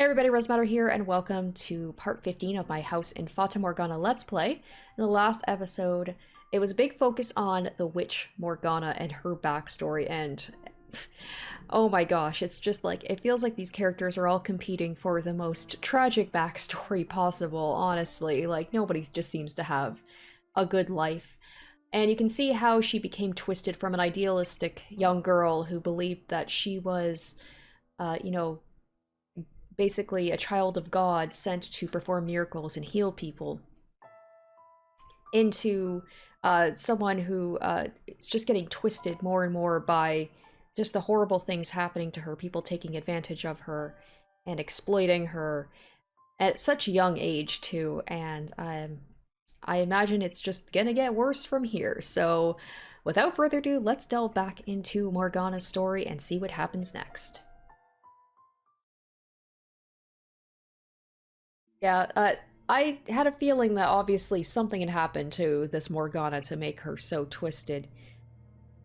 Hey everybody, Rosematter here, and welcome to part 15 of my House in Fata Morgana Let's Play. In the last episode, it was a big focus on the witch Morgana and her backstory, and oh my gosh, it's just like, it feels like these characters are all competing for the most tragic backstory possible, honestly. Like, nobody just seems to have a good life. And you can see how she became twisted from an idealistic young girl who believed that she was, basically a child of God sent to perform miracles and heal people, into someone who is just getting twisted more and more by just the horrible things happening to her, people taking advantage of her and exploiting her at such a young age too, and I imagine it's just gonna get worse from here. So without further ado, let's delve back into Morgana's story and see what happens next. Yeah, I had a feeling that obviously something had happened to this Morgana to make her so twisted.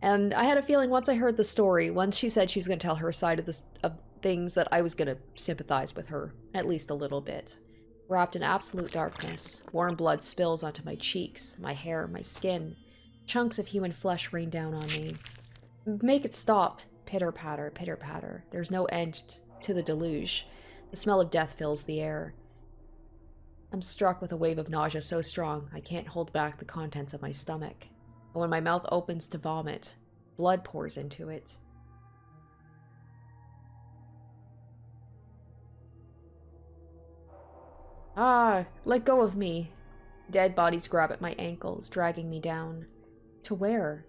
And I had a feeling once I heard the story, once she said she was going to tell her side of things, that I was going to sympathize with her, at least a little bit. Wrapped in absolute darkness, warm blood spills onto my cheeks, my hair, my skin. Chunks of human flesh rain down on me. Make it stop. Pitter-patter, pitter-patter. There's no end to the deluge. The smell of death fills the air. I'm struck with a wave of nausea so strong I can't hold back the contents of my stomach. And when my mouth opens to vomit, blood pours into it. Ah, let go of me. Dead bodies grab at my ankles, dragging me down. To where?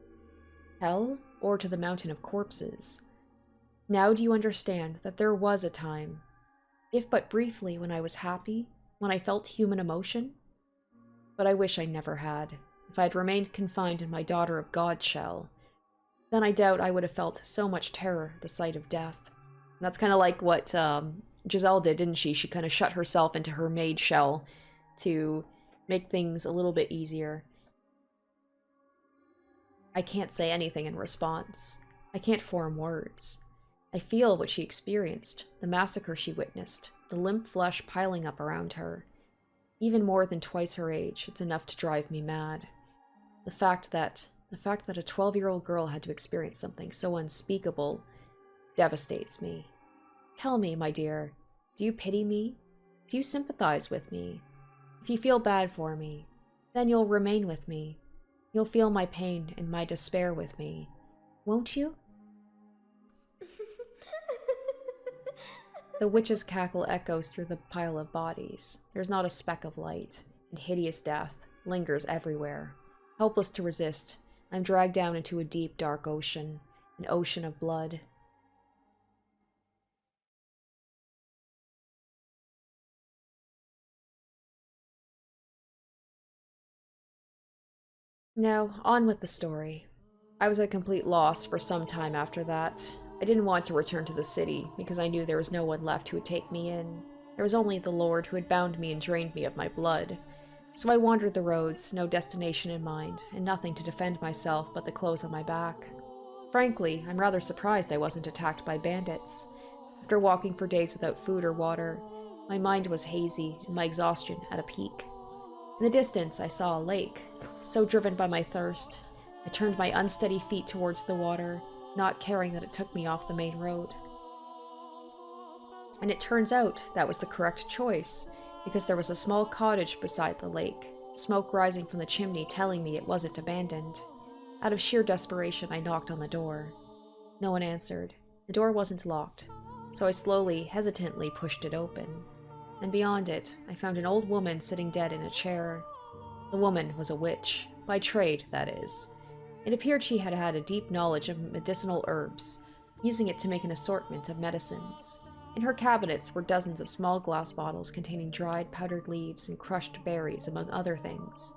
Hell, or to the mountain of corpses? Now do you understand that there was a time, if but briefly, when I was happy? When I felt human emotion? But I wish I never had. If I had remained confined in my Daughter of God shell, then I doubt I would have felt so much terror at the sight of death. And that's kind of like what Giselle did, didn't she? She kind of shut herself into her maid shell to make things a little bit easier. I can't say anything in response. I can't form words. I feel what she experienced, the massacre she witnessed, the limp flesh piling up around her. Even more than twice her age, it's enough to drive me mad. The fact that a 12-year-old girl had to experience something so unspeakable devastates me. Tell me, my dear, do you pity me? Do you sympathize with me? If you feel bad for me, then you'll remain with me. You'll feel my pain and my despair with me. Won't you? The witch's cackle echoes through the pile of bodies. There's not a speck of light, and hideous death lingers everywhere. Helpless to resist, I'm dragged down into a deep, dark ocean, an ocean of blood. Now, on with the story. I was at complete loss for some time after that. I didn't want to return to the city, because I knew there was no one left who would take me in. There was only the Lord who had bound me and drained me of my blood. So I wandered the roads, no destination in mind, and nothing to defend myself but the clothes on my back. Frankly, I'm rather surprised I wasn't attacked by bandits. After walking for days without food or water, my mind was hazy and my exhaustion at a peak. In the distance, I saw a lake. So driven by my thirst, I turned my unsteady feet towards the water, not caring that it took me off the main road. And it turns out that was the correct choice, because there was a small cottage beside the lake, smoke rising from the chimney telling me it wasn't abandoned. Out of sheer desperation, I knocked on the door. No one answered. The door wasn't locked, so I slowly, hesitantly pushed it open. And beyond it, I found an old woman sitting dead in a chair. The woman was a witch, by trade, that is. It appeared she had had a deep knowledge of medicinal herbs, using it to make an assortment of medicines. In her cabinets were dozens of small glass bottles containing dried, powdered leaves and crushed berries, among other things.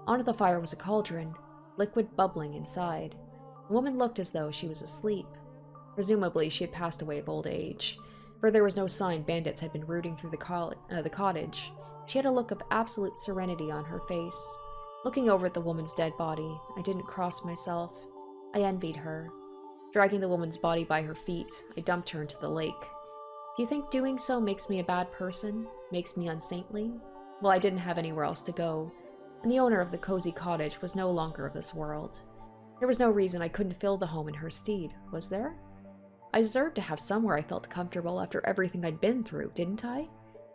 Onto the fire was a cauldron, liquid bubbling inside. The woman looked as though she was asleep. Presumably, she had passed away of old age, for there was no sign bandits had been rooting through the cottage. She had a look of absolute serenity on her face. Looking over at the woman's dead body, I didn't cross myself. I envied her. Dragging the woman's body by her feet, I dumped her into the lake. Do you think doing so makes me a bad person? Makes me unsaintly? Well, I didn't have anywhere else to go, and the owner of the cozy cottage was no longer of this world. There was no reason I couldn't fill the home in her stead, was there? I deserved to have somewhere I felt comfortable after everything I'd been through, didn't I?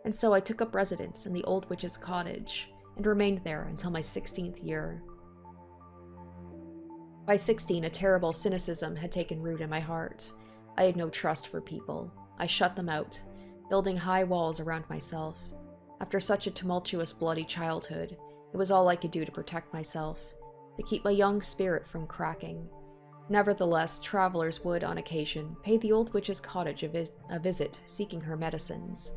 And so I took up residence in the old witch's cottage, and remained there until my 16th year. By 16, a terrible cynicism had taken root in my heart. I had no trust for people. I shut them out, building high walls around myself. After such a tumultuous, bloody childhood, it was all I could do to protect myself, to keep my young spirit from cracking. Nevertheless, travelers would, on occasion, pay the old witch's cottage a visit, seeking her medicines.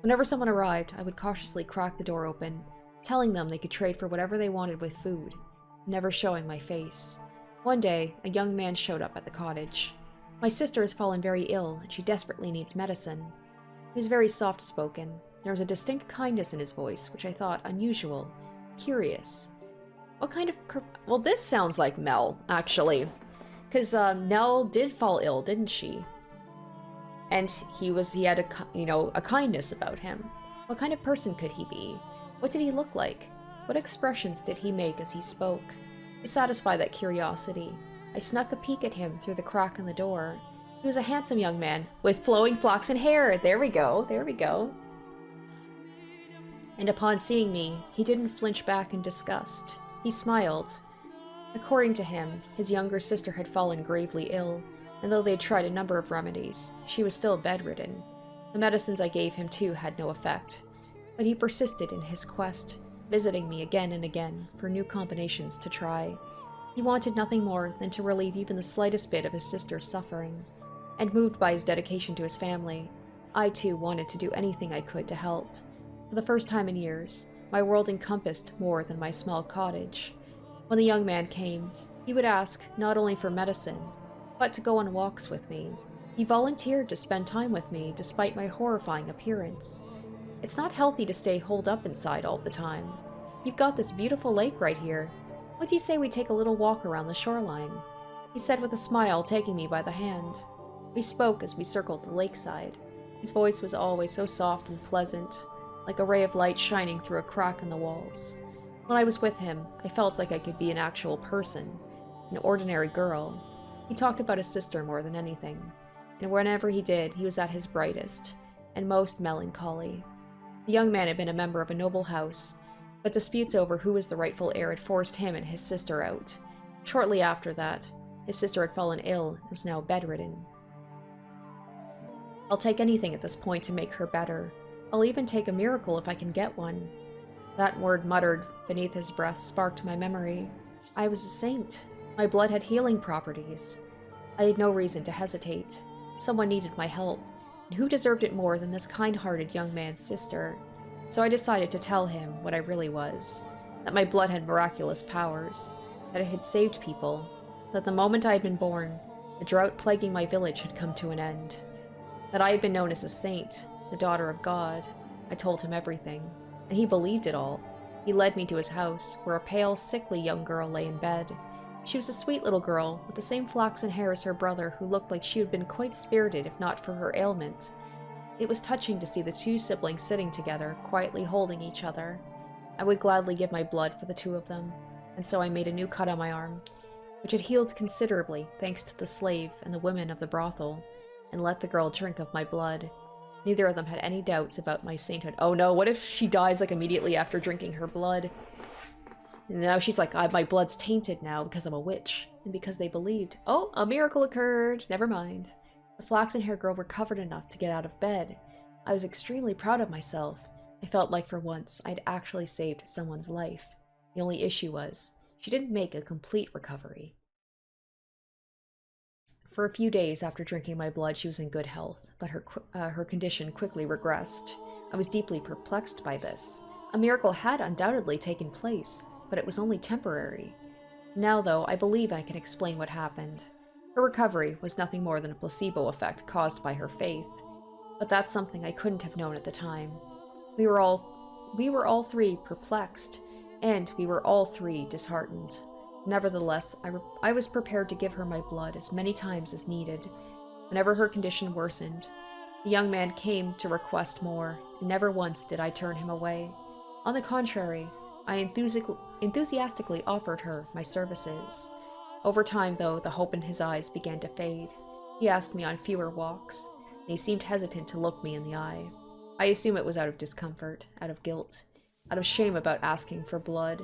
Whenever someone arrived, I would cautiously crack the door open, telling them they could trade for whatever they wanted with food, never showing my face. One day, a young man showed up at the cottage. My sister has fallen very ill, and she desperately needs medicine. He was very soft-spoken. There was a distinct kindness in his voice, which I thought unusual, curious. What kind of... Well, this sounds like Mel, actually. Because Nell did fall ill, didn't she? And he had a kindness about him. What kind of person could he be? What did he look like? What expressions did he make as he spoke? To satisfy that curiosity, I snuck a peek at him through the crack in the door. He was a handsome young man with flowing flaxen hair. There we go, there we go. And upon seeing me, he didn't flinch back in disgust. He smiled. According to him, his younger sister had fallen gravely ill, and though they had tried a number of remedies, she was still bedridden. The medicines I gave him too had no effect, but he persisted in his quest, visiting me again and again for new combinations to try. He wanted nothing more than to relieve even the slightest bit of his sister's suffering, and moved by his dedication to his family, I too wanted to do anything I could to help. For the first time in years, my world encompassed more than my small cottage. When the young man came, he would ask not only for medicine, but to go on walks with me. He volunteered to spend time with me despite my horrifying appearance. It's not healthy to stay holed up inside all the time. You've got this beautiful lake right here. What do you say we take a little walk around the shoreline? He said with a smile, taking me by the hand. We spoke as we circled the lakeside. His voice was always so soft and pleasant, like a ray of light shining through a crack in the walls. When I was with him, I felt like I could be an actual person, an ordinary girl. He talked about his sister more than anything, and whenever he did, he was at his brightest and most melancholy. The young man had been a member of a noble house, but disputes over who was the rightful heir had forced him and his sister out. Shortly after that, his sister had fallen ill and was now bedridden. I'll take anything at this point to make her better. I'll even take a miracle if I can get one. That word muttered beneath his breath sparked my memory. I was a saint. My blood had healing properties. I had no reason to hesitate. Someone needed my help, and who deserved it more than this kind-hearted young man's sister? So I decided to tell him what I really was, that my blood had miraculous powers, that it had saved people, that the moment I had been born, the drought plaguing my village had come to an end, that I had been known as a saint, the daughter of God. I told him everything, and he believed it all. He led me to his house, where a pale, sickly young girl lay in bed. She was a sweet little girl, with the same flaxen hair as her brother, who looked like she had been quite spirited if not for her ailment. It was touching to see the two siblings sitting together, quietly holding each other. I would gladly give my blood for the two of them, and so I made a new cut on my arm, which had healed considerably thanks to the slave and the women of the brothel, and let the girl drink of my blood. Neither of them had any doubts about my sainthood. Oh no, what if she dies like immediately after drinking her blood? And now she's like, my blood's tainted now because I'm a witch, and because they believed. Oh, a miracle occurred. Never mind. The flaxen-haired girl recovered enough to get out of bed. I was extremely proud of myself. I felt like for once I'd actually saved someone's life. The only issue was, she didn't make a complete recovery. For a few days after drinking my blood, she was in good health, but her condition quickly regressed. I was deeply perplexed by this. A miracle had undoubtedly taken place, but it was only temporary. Now, though, I believe I can explain what happened. Her recovery was nothing more than a placebo effect caused by her faith, but that's something I couldn't have known at the time. We were all three perplexed, and we were all three disheartened. Nevertheless, I was prepared to give her my blood as many times as needed. Whenever her condition worsened, The young man came to request more, and never once did I turn him away. On the contrary, I enthusiastically offered her my services. Over time, though, the hope in his eyes began to fade. He asked me on fewer walks, and he seemed hesitant to look me in the eye. I assume it was out of discomfort, out of guilt, out of shame about asking for blood,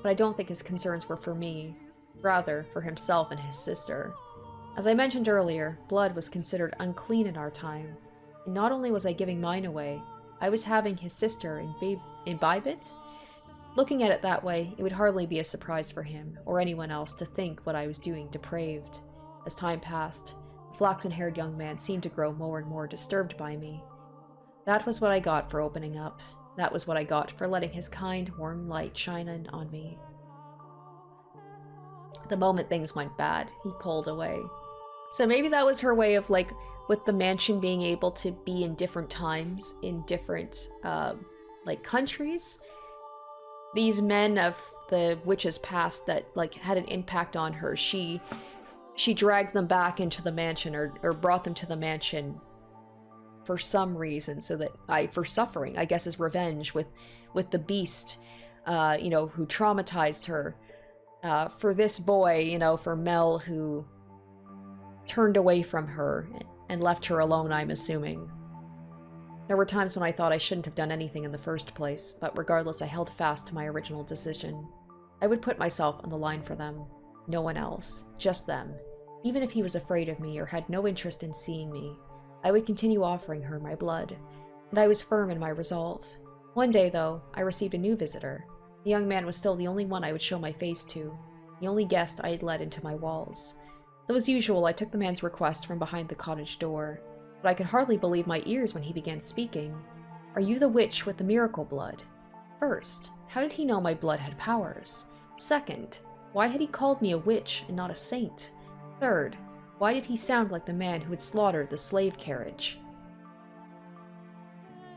but I don't think his concerns were for me, rather for himself and his sister. As I mentioned earlier, blood was considered unclean in our time, and not only was I giving mine away, I was having his sister imbibe it? Looking at it that way, it would hardly be a surprise for him, or anyone else, to think what I was doing depraved. As time passed, the flaxen-haired young man seemed to grow more and more disturbed by me. That was what I got for opening up. That was what I got for letting his kind, warm light shine in on me. The moment things went bad, he pulled away. So maybe that was her way of, like, with the mansion being able to be in different times, in different, like, countries. These men of the witch's past that, like, had an impact on her, she dragged them back into the mansion, or brought them to the mansion for some reason, so that for suffering, I guess, as revenge with the beast, you know, who traumatized her. For this boy, you know, for Mel, who turned away from her and left her alone, I'm assuming. There were times when I thought I shouldn't have done anything in the first place, but regardless, I held fast to my original decision. I would put myself on the line for them. No one else. Just them. Even if he was afraid of me or had no interest in seeing me, I would continue offering her my blood, and I was firm in my resolve. One day, though, I received a new visitor. The young man was still the only one I would show my face to, the only guest I had let into my walls. So as usual, I took the man's request from behind the cottage door, but I could hardly believe my ears when he began speaking. "Are you the witch with the miracle blood?" First, how did he know my blood had powers? Second, why had he called me a witch and not a saint? Third, why did he sound like the man who had slaughtered the slave carriage?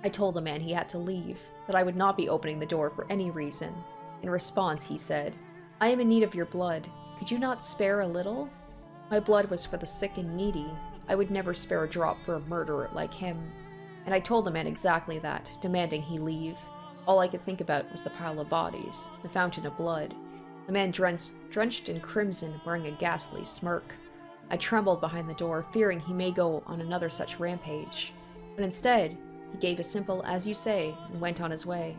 I told the man he had to leave, that I would not be opening the door for any reason. In response, he said, "I am in need of your blood. Could you not spare a little?" My blood was for the sick and needy. I would never spare a drop for a murderer like him. And I told the man exactly that, demanding he leave. All I could think about was the pile of bodies, the fountain of blood. The man drenched in crimson, wearing a ghastly smirk. I trembled behind the door, fearing he may go on another such rampage. But instead, he gave a simple "as you say" and went on his way.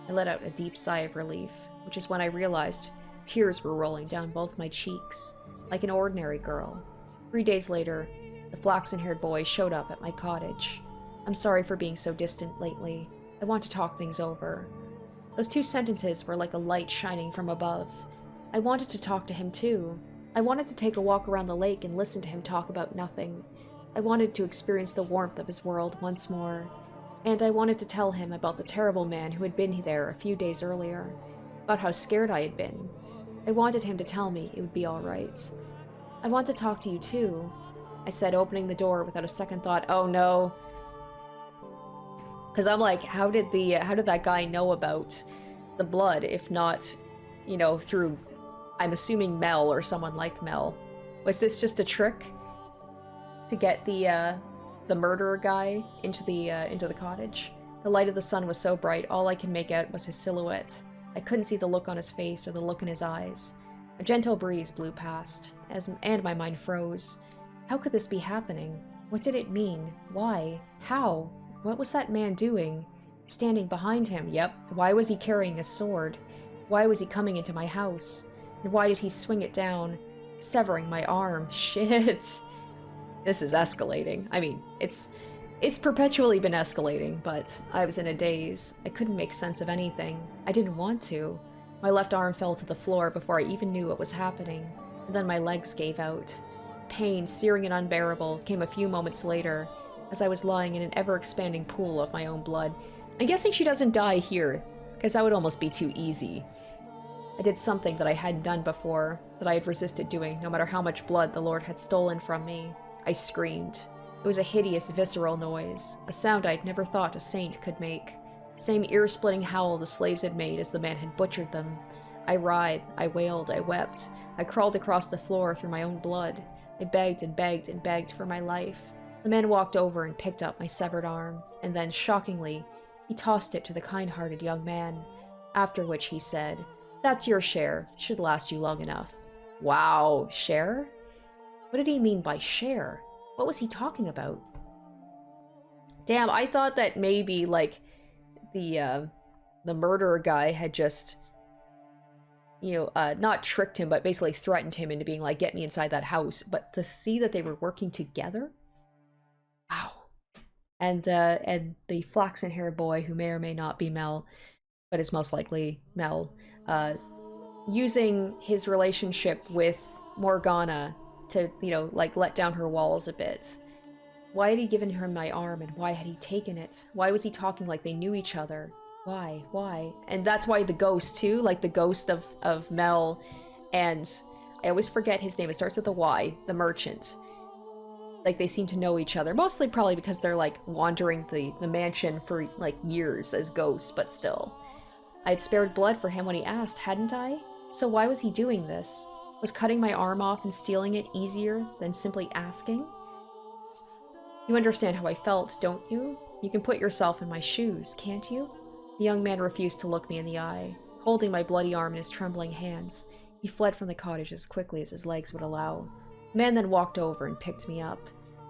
I let out a deep sigh of relief, which is when I realized tears were rolling down both my cheeks, like an ordinary girl. 3 days later, the flaxen-haired boy showed up at my cottage. "I'm sorry for being so distant lately. I want to talk things over." Those 2 sentences were like a light shining from above. I wanted to talk to him too. I wanted to take a walk around the lake and listen to him talk about nothing. I wanted to experience the warmth of his world once more. And I wanted to tell him about the terrible man who had been there a few days earlier, about how scared I had been. I wanted him to tell me it would be all right. "I want to talk to you too," I said, opening the door without a second thought. Oh no. Because I'm like, how did that guy know about the blood, if not, you know, through, I'm assuming, Mel or someone like Mel? Was this just a trick to get the murderer guy into the cottage? The light of the sun was so bright, all I could make out was his silhouette. I couldn't see the look on his face or the look in his eyes. A gentle breeze blew past, and my mind froze. How could this be happening? What did it mean? Why? How? What was that man doing? Standing behind him, yep. Why was he carrying a sword? Why was he coming into my house? And why did he swing it down, severing my arm? Shit. This is escalating. I mean, it's perpetually been escalating, but I was in a daze. I couldn't make sense of anything. I didn't want to. My left arm fell to the floor before I even knew what was happening, and then my legs gave out. Pain, searing and unbearable, came a few moments later, as I was lying in an ever-expanding pool of my own blood. I'm guessing she doesn't die here, because that would almost be too easy. I did something that I hadn't done before, that I had resisted doing, no matter how much blood the Lord had stolen from me. I screamed. It was a hideous, visceral noise, a sound I'd never thought a saint could make. The same ear-splitting howl the slaves had made as the man had butchered them. I writhed, I wailed, I wept. I crawled across the floor through my own blood. I begged and begged and begged for my life. The man walked over and picked up my severed arm, and then, shockingly, he tossed it to the kind-hearted young man, after which he said, "That's your share. Should last you long enough." Wow, share? What did he mean by share? What was he talking about? Damn, I thought that maybe, like, the murderer guy had just, not tricked him, but basically threatened him into being like, get me inside that house. But to see that they were working together? Wow. And the flaxen-haired boy, who may or may not be Mel, but is most likely Mel, using his relationship with Morgana to, let down her walls a bit. Why had he given her my arm, and why had he taken it? Why was he talking like they knew each other? Why? Why? And that's why the ghost, too, like the ghost of Mel, and I always forget his name. It starts with a Y, the merchant. Like, they seem to know each other. Mostly probably because they're, like, wandering the mansion for, like, years as ghosts, but still. I had spared blood for him when he asked, hadn't I? So why was he doing this? Was cutting my arm off and stealing it easier than simply asking? You understand how I felt, don't you? You can put yourself in my shoes, can't you? The young man refused to look me in the eye. Holding my bloody arm in his trembling hands, he fled from the cottage as quickly as his legs would allow. The man then walked over and picked me up.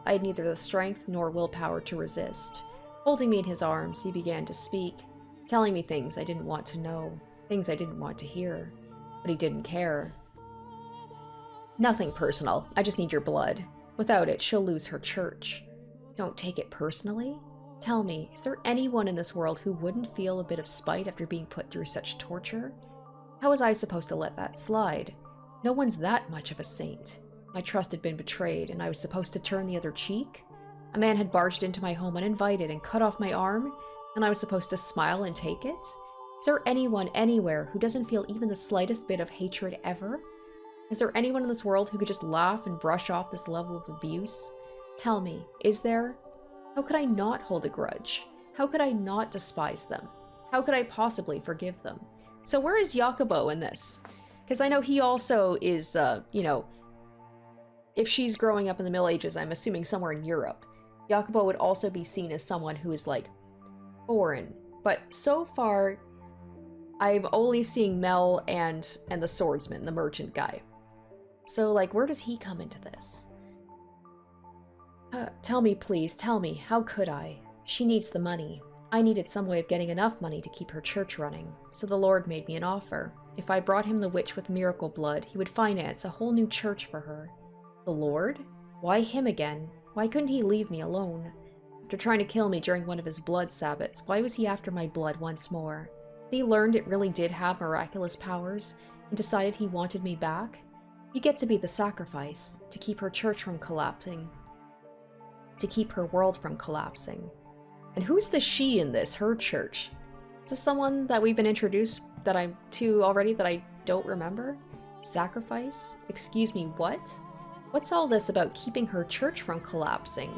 I had neither the strength nor willpower to resist. Holding me in his arms, he began to speak, telling me things I didn't want to know, things I didn't want to hear. But he didn't care. Nothing personal. I just need your blood. Without it, she'll lose her church. Don't take it personally. Tell me, is there anyone in this world who wouldn't feel a bit of spite after being put through such torture? How was I supposed to let that slide? No one's that much of a saint. My trust had been betrayed, and I was supposed to turn the other cheek? A man had barged into my home uninvited and cut off my arm, and I was supposed to smile and take it? Is there anyone anywhere who doesn't feel even the slightest bit of hatred ever? Is there anyone in this world who could just laugh and brush off this level of abuse? Tell me, is there? How could I not hold a grudge? How could I not despise them? How could I possibly forgive them? So where is Jacobo in this? Because I know he also is, if she's growing up in the Middle Ages, I'm assuming somewhere in Europe, Jacobo would also be seen as someone who is, like, foreign. But so far, I'm only seeing Mel and the swordsman, the merchant guy. So, like, where does he come into this? Tell me, please, tell me, how could I? She needs the money. I needed some way of getting enough money to keep her church running, so the Lord made me an offer. If I brought him the witch with miracle blood, he would finance a whole new church for her. The Lord? Why him again? Why couldn't he leave me alone? After trying to kill me during one of his blood sabbats, why was he after my blood once more? Had he learned it really did have miraculous powers, and decided he wanted me back? You get to be the sacrifice, to keep her church from collapsing. To keep her world from collapsing. And who's the she in this, her church? Is this someone that we've been introduced to already that I don't remember? Sacrifice? Excuse me, what? What's all this about keeping her church from collapsing?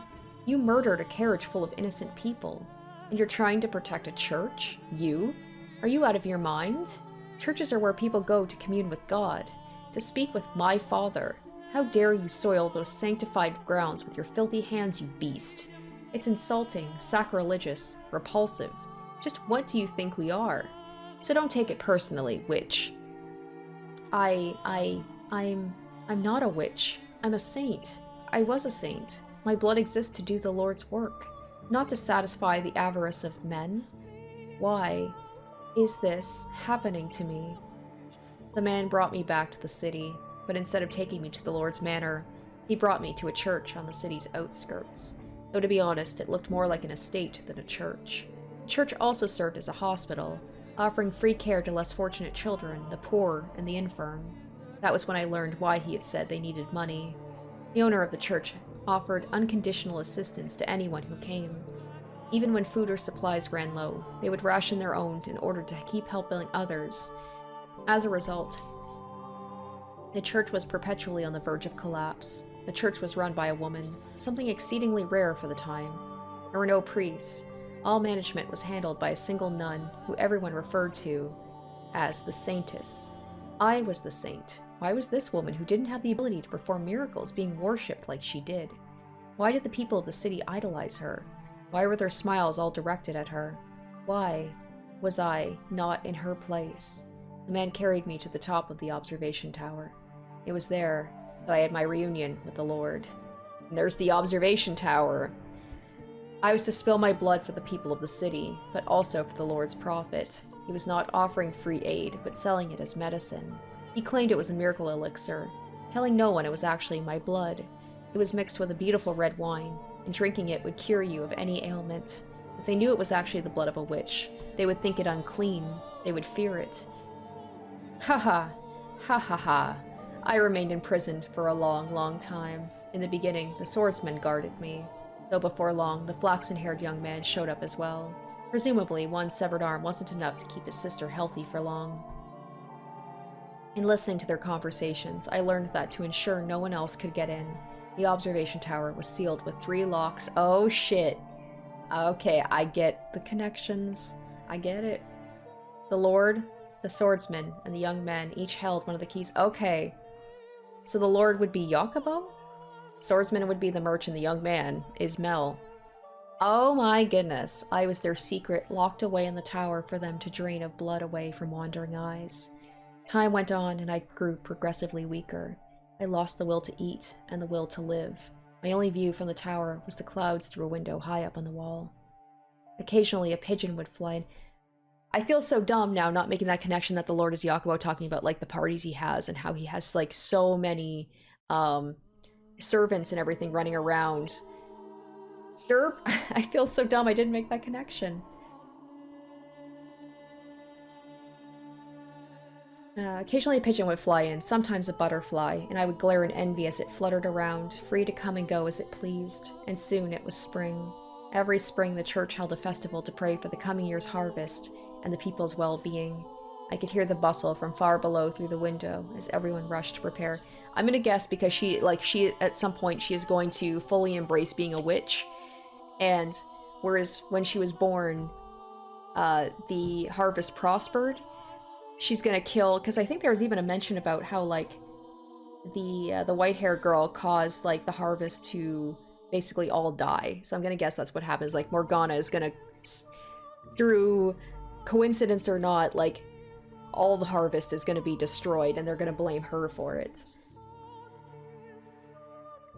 You murdered a carriage full of innocent people, and you're trying to protect a church? You? Are you out of your mind? Churches are where people go to commune with God, to speak with my Father. How dare you soil those sanctified grounds with your filthy hands, you beast? It's insulting, sacrilegious, repulsive. Just what do you think we are? So don't take it personally, witch. I'm not a witch. I'm a saint. I was a saint. My blood exists to do the Lord's work, not to satisfy the avarice of men. Why is this happening to me? The man brought me back to the city, but instead of taking me to the Lord's manor, he brought me to a church on the city's outskirts. Though to be honest, it looked more like an estate than a church. The church also served as a hospital, offering free care to less fortunate children, the poor, and the infirm. That was when I learned why he had said they needed money. The owner of the church offered unconditional assistance to anyone who came. Even when food or supplies ran low, they would ration their own in order to keep helping others. As a result, the church was perpetually on the verge of collapse. The church was run by a woman, something exceedingly rare for the time. There were no priests. All management was handled by a single nun, who everyone referred to as the Saintess. I was the saint. Why was this woman, who didn't have the ability to perform miracles, being worshipped like she did? Why did the people of the city idolize her? Why were their smiles all directed at her? Why was I not in her place? The man carried me to the top of the observation tower. It was there that I had my reunion with the Lord. And there's the observation tower. I was to spill my blood for the people of the city, but also for the Lord's profit. He was not offering free aid, but selling it as medicine. He claimed it was a miracle elixir, telling no one it was actually my blood. It was mixed with a beautiful red wine, and drinking it would cure you of any ailment. If they knew it was actually the blood of a witch, they would think it unclean. They would fear it. Ha ha. Ha ha ha. I remained imprisoned for a long, long time. In the beginning, the swordsman guarded me, though before long, the flaxen-haired young man showed up as well. Presumably, one severed arm wasn't enough to keep his sister healthy for long. In listening to their conversations, I learned that to ensure no one else could get in, the observation tower was sealed with 3 locks. Oh shit. Okay, I get the connections. I get it. The Lord, the swordsman, and the young man each held one of the keys. Okay. So the Lord would be Yakubo? Swordsman would be the merchant, the young man is Mel. Oh my goodness. I was their secret, locked away in the tower for them to drain of blood away from wandering eyes. Time went on, and I grew progressively weaker. I lost the will to eat, and the will to live. My only view from the tower was the clouds through a window high up on the wall. Occasionally a pigeon would fly in. I feel so dumb now not making that connection that the Lord is Yakubo, talking about like the parties he has and how he has like so many servants and everything running around. Derp. I feel so dumb I didn't make that connection. Occasionally a pigeon would fly in, sometimes a butterfly, and I would glare in envy as it fluttered around, free to come and go as it pleased. And soon it was spring. Every spring the church held a festival to pray for the coming year's harvest and the people's well-being. I could hear the bustle from far below through the window as everyone rushed to prepare. I'm gonna guess because she at some point she is going to fully embrace being a witch, and whereas when she was born, the harvest prospered. She's gonna kill, because I think there was even a mention about how like the white-haired girl caused like the harvest to basically all die. So I'm gonna guess that's what happens. Like Morgana is gonna, through coincidence or not, like all the harvest is gonna be destroyed, and they're gonna blame her for it.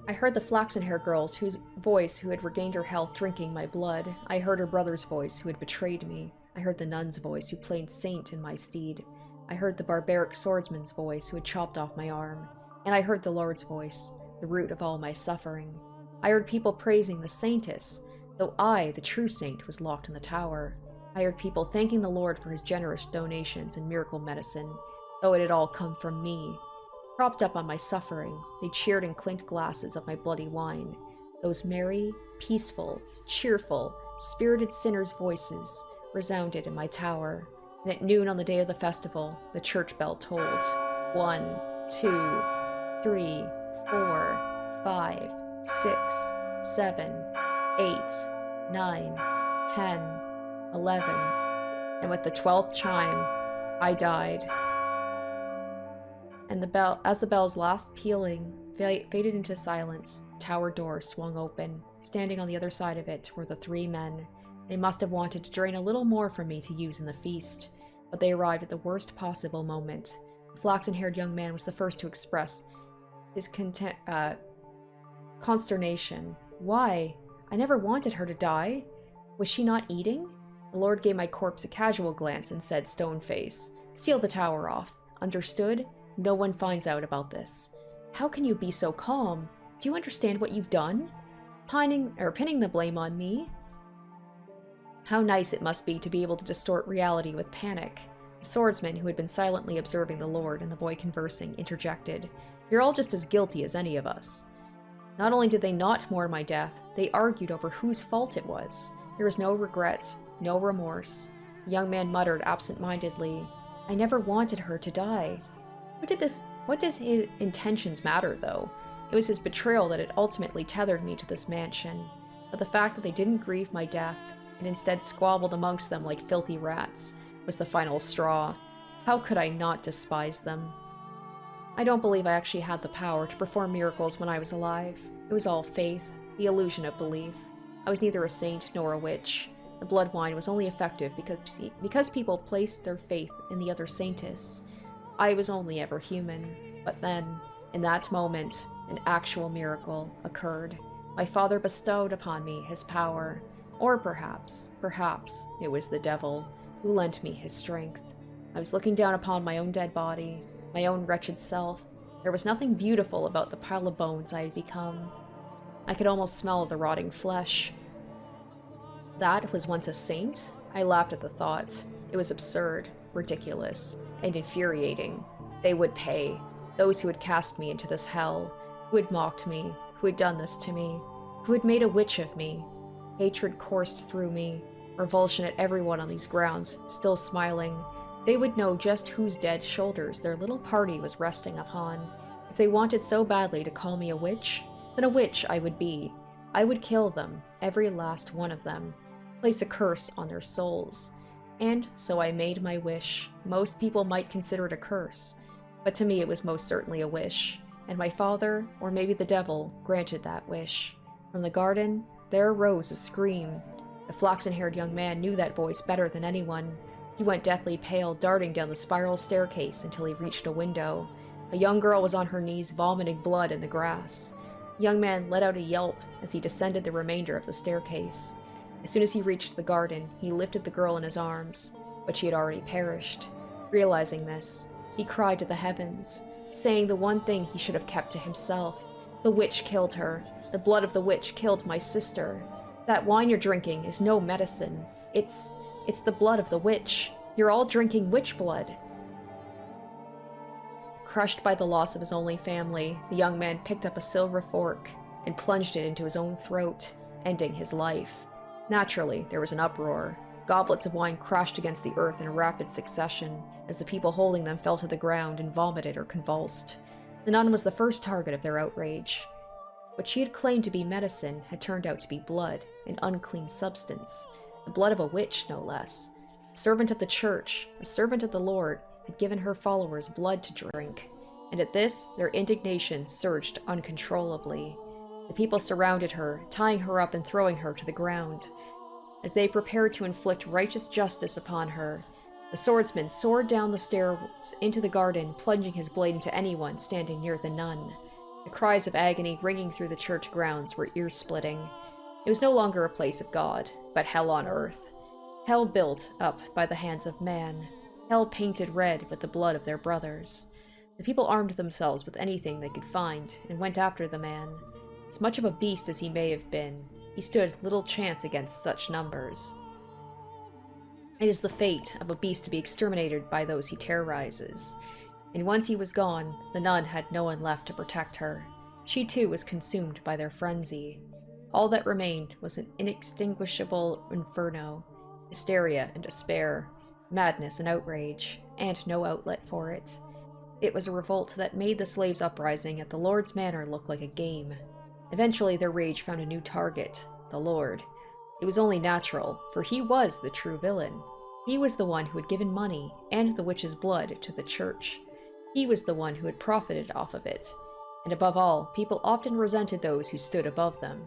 I heard the flaxen-haired girl's voice who had regained her health drinking my blood. I heard her brother's voice who had betrayed me. I heard the nun's voice who played saint in my stead. I heard the barbaric swordsman's voice who had chopped off my arm. And I heard the Lord's voice, the root of all my suffering. I heard people praising the saintess, though I, the true saint, was locked in the tower. I heard people thanking the Lord for his generous donations and miracle medicine, though it had all come from me. Propped up on my suffering, they cheered and clinked glasses of my bloody wine. Those merry, peaceful, cheerful, spirited sinners' voices resounded in my tower, and at noon on the day of the festival, the church bell tolled. 1, 2, 3, 4, 5, 6, 7, 8, 9, 10, 11, and with the 12th chime, I died. And as the bell's last pealing faded into silence, the tower door swung open. Standing on the other side of it were the 3 men. They must have wanted to drain a little more from me to use in the feast, but they arrived at the worst possible moment. The flaxen-haired young man was the first to express his consternation. Why? I never wanted her to die. Was she not eating? The Lord gave my corpse a casual glance and said, stone-face, seal the tower off. Understood? No one finds out about this. How can you be so calm? Do you understand what you've done? Pinning the blame on me? How nice it must be to be able to distort reality with panic. The swordsman, who had been silently observing the Lord and the boy conversing, interjected. You're all just as guilty as any of us. Not only did they not mourn my death, they argued over whose fault it was. There was no regret, no remorse. The young man muttered absent-mindedly, I never wanted her to die. What does his intentions matter, though? It was his betrayal that had ultimately tethered me to this mansion. But the fact that they didn't grieve my death, and instead squabbled amongst them like filthy rats, was the final straw. How could I not despise them? I don't believe I actually had the power to perform miracles when I was alive. It was all faith, The illusion of belief. I was neither a saint nor a witch. The blood wine was only effective because people placed their faith in the other saintess. I was only ever human. But then, in that moment, an actual miracle occurred. My father bestowed upon me his power. Or perhaps it was the devil who lent me his strength. I was looking down upon my own dead body, my own wretched self. There was nothing beautiful about the pile of bones I had become. I could almost smell the rotting flesh. That was once a saint? I laughed at the thought. It was absurd, ridiculous, and infuriating. They would pay. Those who had cast me into this hell, who had mocked me, who had done this to me, who had made a witch of me. Hatred coursed through me, revulsion at everyone on these grounds, still smiling. They would know just whose dead shoulders their little party was resting upon. If they wanted so badly to call me a witch, then a witch I would be. I would kill them, every last one of them, place a curse on their souls. And so I made my wish. Most people might consider it a curse, but to me it was most certainly a wish, and my father, or maybe the devil, granted that wish. From the garden, there arose a scream. The flaxen-haired young man knew that voice better than anyone. He went deathly pale, darting down the spiral staircase until he reached a window. A young girl was on her knees, vomiting blood in the grass. The young man let out a yelp as he descended the remainder of the staircase. As soon as he reached the garden, he lifted the girl in his arms, but she had already perished. Realizing this, he cried to the heavens, saying the one thing he should have kept to himself. The witch killed her. The blood of the witch killed my sister. That wine you're drinking is no medicine. It's the blood of the witch. You're all drinking witch blood. Crushed by the loss of his only family, the young man picked up a silver fork and plunged it into his own throat, ending his life. Naturally, there was an uproar. Goblets of wine crashed against the earth in rapid succession as the people holding them fell to the ground and vomited or convulsed. The nun was the first target of their outrage. What she had claimed to be medicine had turned out to be blood, an unclean substance. The blood of a witch, no less. A servant of the church, a servant of the Lord, had given her followers blood to drink. And at this, their indignation surged uncontrollably. The people surrounded her, tying her up and throwing her to the ground. As they prepared to inflict righteous justice upon her, the swordsman soared down the stairs into the garden, plunging his blade into anyone standing near the nun. The cries of agony ringing through the church grounds were ear-splitting. It was no longer a place of God, but hell on earth. Hell built up by the hands of man. Hell painted red with the blood of their brothers. The people armed themselves with anything they could find, and went after the man. As much of a beast as he may have been, he stood little chance against such numbers. It is the fate of a beast to be exterminated by those he terrorizes. And once he was gone, the nun had no one left to protect her. She too was consumed by their frenzy. All that remained was an inextinguishable inferno, hysteria and despair, madness and outrage, and no outlet for it. It was a revolt that made the slaves' uprising at the Lord's Manor look like a game. Eventually their rage found a new target, the Lord. It was only natural, for he was the true villain. He was the one who had given money and the witch's blood to the church. He was the one who had profited off of it. And above all, people often resented those who stood above them,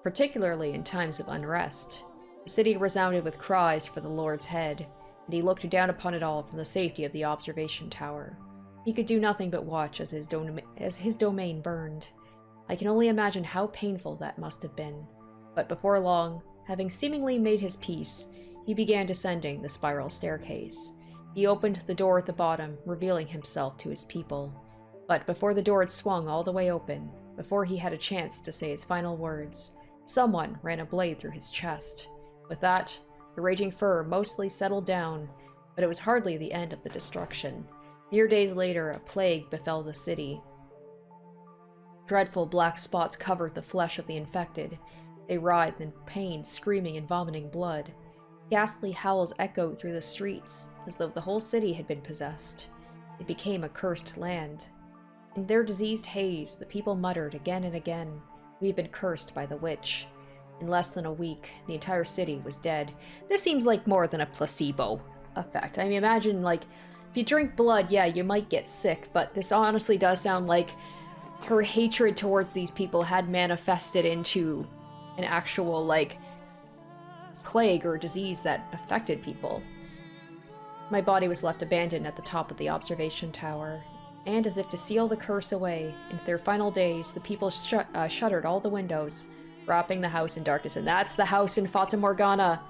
particularly in times of unrest. The city resounded with cries for the Lord's head, and he looked down upon it all from the safety of the observation tower. He could do nothing but watch as his domain burned. I can only imagine how painful that must have been. But before long, having seemingly made his peace, he began descending the spiral staircase. He opened the door at the bottom, revealing himself to his people. But before the door had swung all the way open, before he had a chance to say his final words, someone ran a blade through his chest. With that, the raging fur mostly settled down, but it was hardly the end of the destruction. Mere days later, a plague befell the city. Dreadful black spots covered the flesh of the infected. They writhed in pain, screaming and vomiting blood. Ghastly howls echoed through the streets, as though the whole city had been possessed. It became a cursed land. In their diseased haze, the people muttered again and again, "We have been cursed by the witch." In less than a week, the entire city was dead. This seems like more than a placebo effect. I mean, imagine, like, if you drink blood, yeah, you might get sick, but this honestly does sound like her hatred towards these people had manifested into an actual, like, plague or disease that affected people. My body was left abandoned at the top of the observation tower, and as if to seal the curse away, into their final days, the people shuttered all the windows, wrapping the house in darkness. And that's the house in Fata Morgana.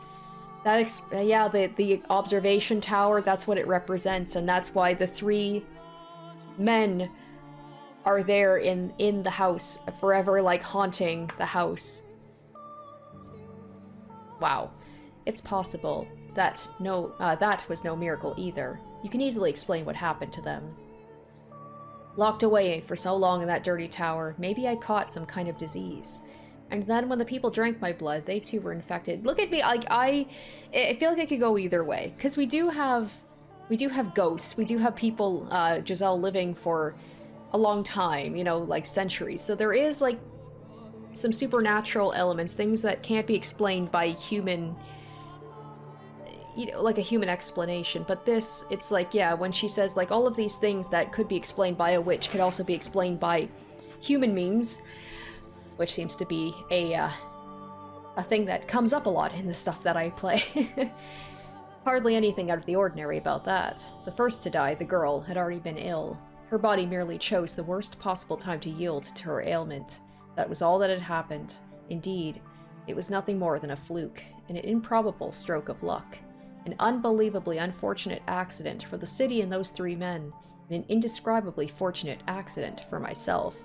Yeah, the observation tower, that's what it represents, and that's why the 3 men are there in the house, forever, like, haunting the house. Wow. It's possible that that was no miracle either. You can easily explain what happened to them. Locked away for so long in that dirty tower, maybe I caught some kind of disease. And then when the people drank my blood, they too were infected. Look at me, like, I feel like it could go either way. Because we do have ghosts. We do have people, Giselle, living for a long time, you know, like centuries. So there is, like, some supernatural elements, things that can't be explained by human, you know, like a human explanation. But this, it's like, yeah, when she says, like, all of these things that could be explained by a witch could also be explained by human means, which seems to be a thing that comes up a lot in the stuff that I play. Hardly anything out of the ordinary about that. The first to die, the girl, had already been ill. Her body merely chose the worst possible time to yield to her ailment. That was all that had happened. Indeed, it was nothing more than a fluke, an improbable stroke of luck. An unbelievably unfortunate accident for the city and those 3 men, and an indescribably fortunate accident for myself.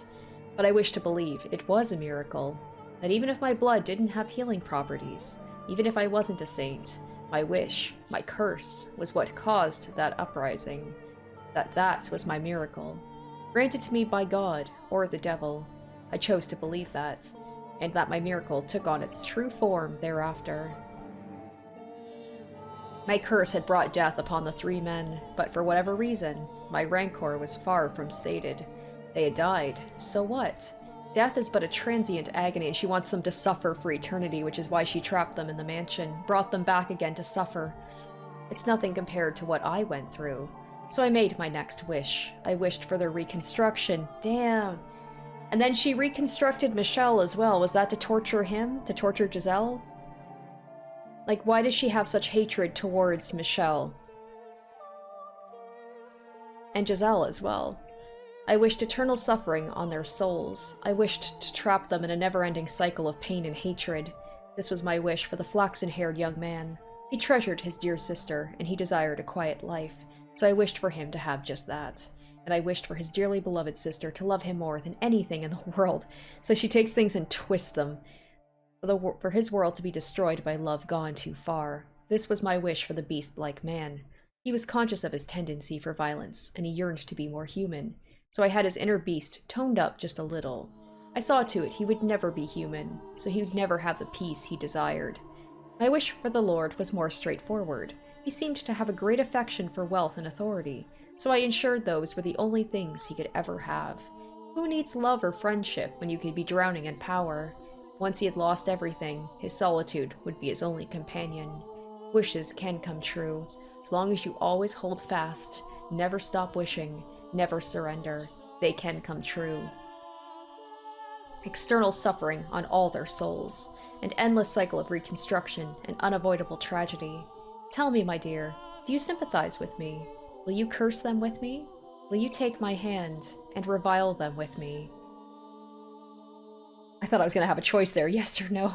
But I wish to believe it was a miracle, that even if my blood didn't have healing properties, even if I wasn't a saint, my wish, my curse, was what caused that uprising. That was my miracle. Granted to me by God, or the devil. I chose to believe that, and that my miracle took on its true form thereafter. My curse had brought death upon the 3 men, but for whatever reason, my rancor was far from sated. They had died, so what? Death is but a transient agony, and she wants them to suffer for eternity, which is why she trapped them in the mansion, brought them back again to suffer. It's nothing compared to what I went through. So I made my next wish. I wished for their reconstruction. Damn. And then she reconstructed Michel as well. Was that to torture him? To torture Giselle? Like, why does she have such hatred towards Michel? And Giselle as well. I wished eternal suffering on their souls. I wished to trap them in a never-ending cycle of pain and hatred. This was my wish for the flaxen-haired young man. He treasured his dear sister, and he desired a quiet life, so I wished for him to have just that. And I wished for his dearly beloved sister to love him more than anything in the world. So she takes things and twists them. For his world to be destroyed by love gone too far. This was my wish for the beast-like man. He was conscious of his tendency for violence, and he yearned to be more human. So I had his inner beast toned up just a little. I saw to it he would never be human, so he would never have the peace he desired. My wish for the Lord was more straightforward. He seemed to have a great affection for wealth and authority, so I ensured those were the only things he could ever have. Who needs love or friendship when you could be drowning in power? Once he had lost everything, his solitude would be his only companion. Wishes can come true, as long as you always hold fast, never stop wishing, never surrender. They can come true. External suffering on all their souls, an endless cycle of reconstruction, and unavoidable tragedy. Tell me, my dear, do you sympathize with me? Will you curse them with me? Will you take my hand and revile them with me? I thought I was going to have a choice there, yes or no.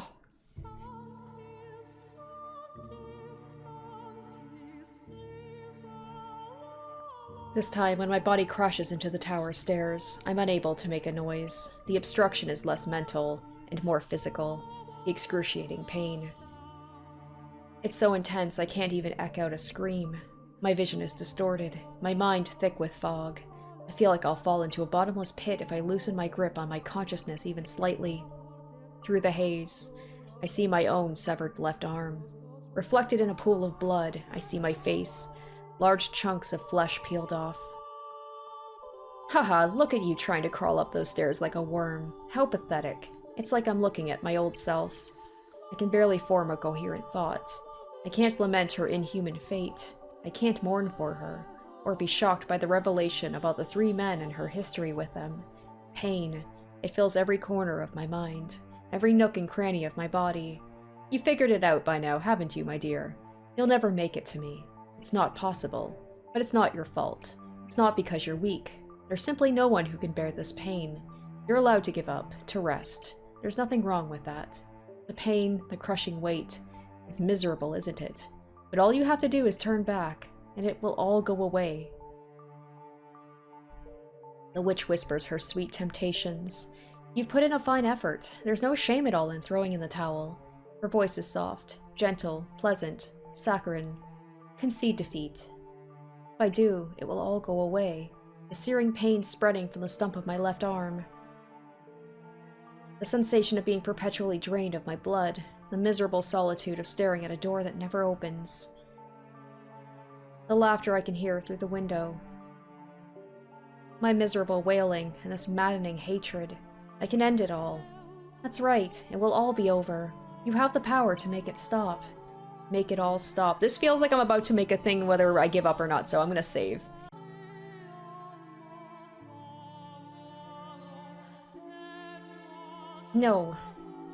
This time, when my body crashes into the tower stairs, I'm unable to make a noise. The obstruction is less mental and more physical. The excruciating pain. It's so intense I can't even echo out a scream. My vision is distorted, my mind thick with fog. I feel like I'll fall into a bottomless pit if I loosen my grip on my consciousness even slightly. Through the haze, I see my own severed left arm. Reflected in a pool of blood, I see my face, large chunks of flesh peeled off. Haha, look at you trying to crawl up those stairs like a worm. How pathetic. It's like I'm looking at my old self. I can barely form a coherent thought. I can't lament her inhuman fate. I can't mourn for her, or be shocked by the revelation about the 3 men and her history with them. Pain. It fills every corner of my mind, every nook and cranny of my body. You figured it out by now, haven't you, my dear? You'll never make it to me. It's not possible. But it's not your fault. It's not because you're weak. There's simply no one who can bear this pain. You're allowed to give up, to rest. There's nothing wrong with that. The pain, the crushing weight, is miserable, isn't it? But all you have to do is turn back, and it will all go away. The witch whispers her sweet temptations. You've put in a fine effort. There's no shame at all in throwing in the towel. Her voice is soft, gentle, pleasant, saccharine. Concede defeat. If I do, it will all go away. The searing pain spreading from the stump of my left arm. The sensation of being perpetually drained of my blood. The miserable solitude of staring at a door that never opens. The laughter I can hear through the window. My miserable wailing and this maddening hatred. I can end it all. That's right, it will all be over. You have the power to make it stop. Make it all stop. This feels like I'm about to make a thing whether I give up or not, so I'm gonna save. No,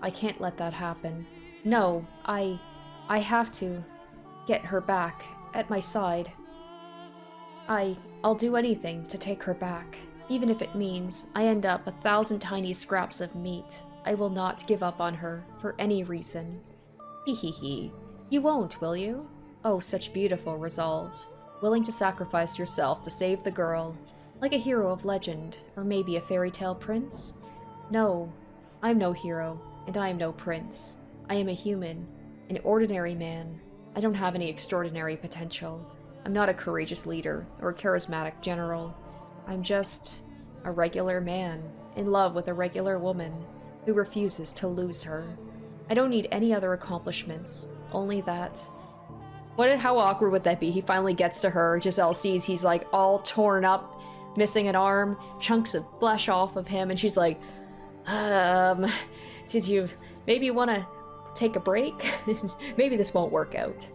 I can't let that happen. No, I have to get her back at my side. I'll do anything to take her back, even if it means I end up 1,000 tiny scraps of meat. I will not give up on her for any reason. Hee hee hee. You won't, will you? Oh, such beautiful resolve. Willing to sacrifice yourself to save the girl, like a hero of legend, or maybe a fairy tale prince? No, I'm no hero, and I am no prince. I am a human, an ordinary man. I don't have any extraordinary potential. I'm not a courageous leader or a charismatic general. I'm just a regular man, in love with a regular woman, who refuses to lose her. I don't need any other accomplishments, only that. How awkward would that be? He finally gets to her, Giselle sees he's like all torn up, missing an arm, chunks of flesh off of him, and she's like, did you maybe want to take a break? Maybe this won't work out.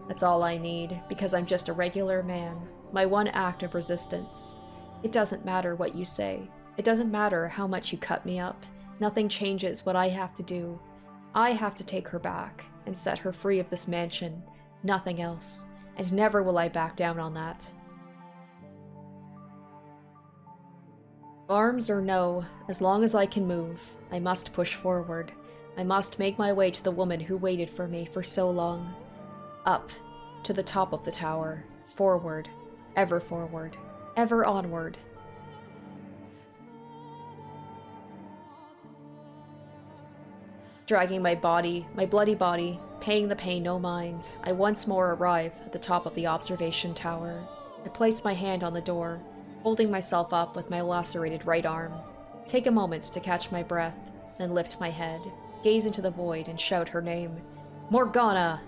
That's all I need, because I'm just a regular man. My one act of resistance. It doesn't matter what you say. It doesn't matter how much you cut me up. Nothing changes what I have to do. I have to take her back and set her free of this mansion. Nothing else. And never will I back down on that. Arms or no, as long as I can move, I must push forward. I must make my way to the woman who waited for me for so long. Up, to the top of the tower. Forward, ever onward. Dragging my body, my bloody body, paying the pain no mind, I once more arrive at the top of the observation tower. I place my hand on the door, holding myself up with my lacerated right arm. Take a moment to catch my breath, then lift my head, gaze into the void, and shout her name. Morgana!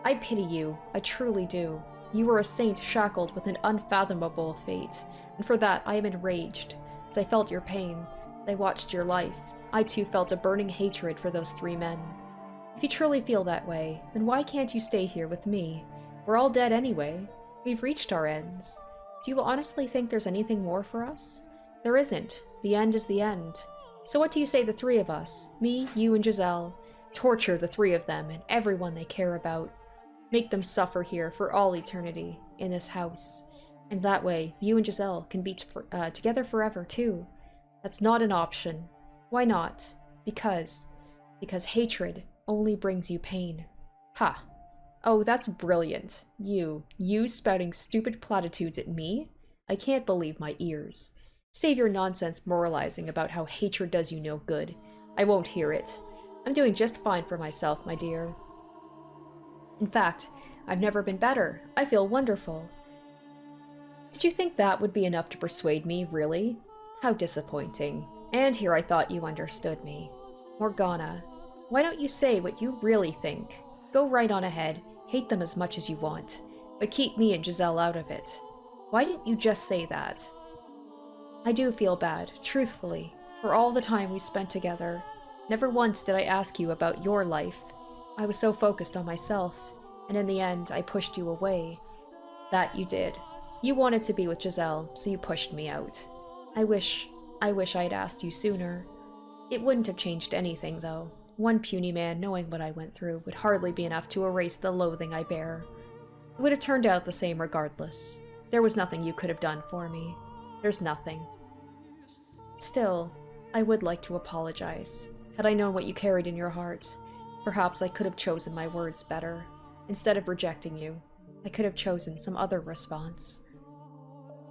I pity you, I truly do. You were a saint shackled with an unfathomable fate, and for that I am enraged. As I felt your pain, as I watched your life, I too felt a burning hatred for those 3 men. If you truly feel that way, then why can't you stay here with me? We're all dead anyway. We've reached our ends. Do you honestly think there's anything more for us? There isn't. The end is the end. So what do you say the 3 of us, me, you, and Giselle, torture the 3 of them and everyone they care about? Make them suffer here for all eternity, in this house. And that way, you and Giselle can be together forever, too. That's not an option. Why not? Because hatred only brings you pain. Ha! Oh, that's brilliant. You spouting stupid platitudes at me? I can't believe my ears. Save your nonsense moralizing about how hatred does you no good. I won't hear it. I'm doing just fine for myself, my dear. In fact, I've never been better. I feel wonderful. Did you think that would be enough to persuade me, really? How disappointing. And here I thought you understood me. Morgana, why don't you say what you really think? Go right on ahead, hate them as much as you want, but keep me and Giselle out of it. Why didn't you just say that? I do feel bad, truthfully, for all the time we spent together. Never once did I ask you about your life. I was so focused on myself, and in the end, I pushed you away. That you did. You wanted to be with Giselle, so you pushed me out. I wish I wish I'd asked you sooner. It wouldn't have changed anything, though. One puny man knowing what I went through would hardly be enough to erase the loathing I bear. It would have turned out the same regardless. There was nothing you could have done for me. There's nothing. Still, I would like to apologize. Had I known what you carried in your heart, perhaps I could have chosen my words better. Instead of rejecting you, I could have chosen some other response.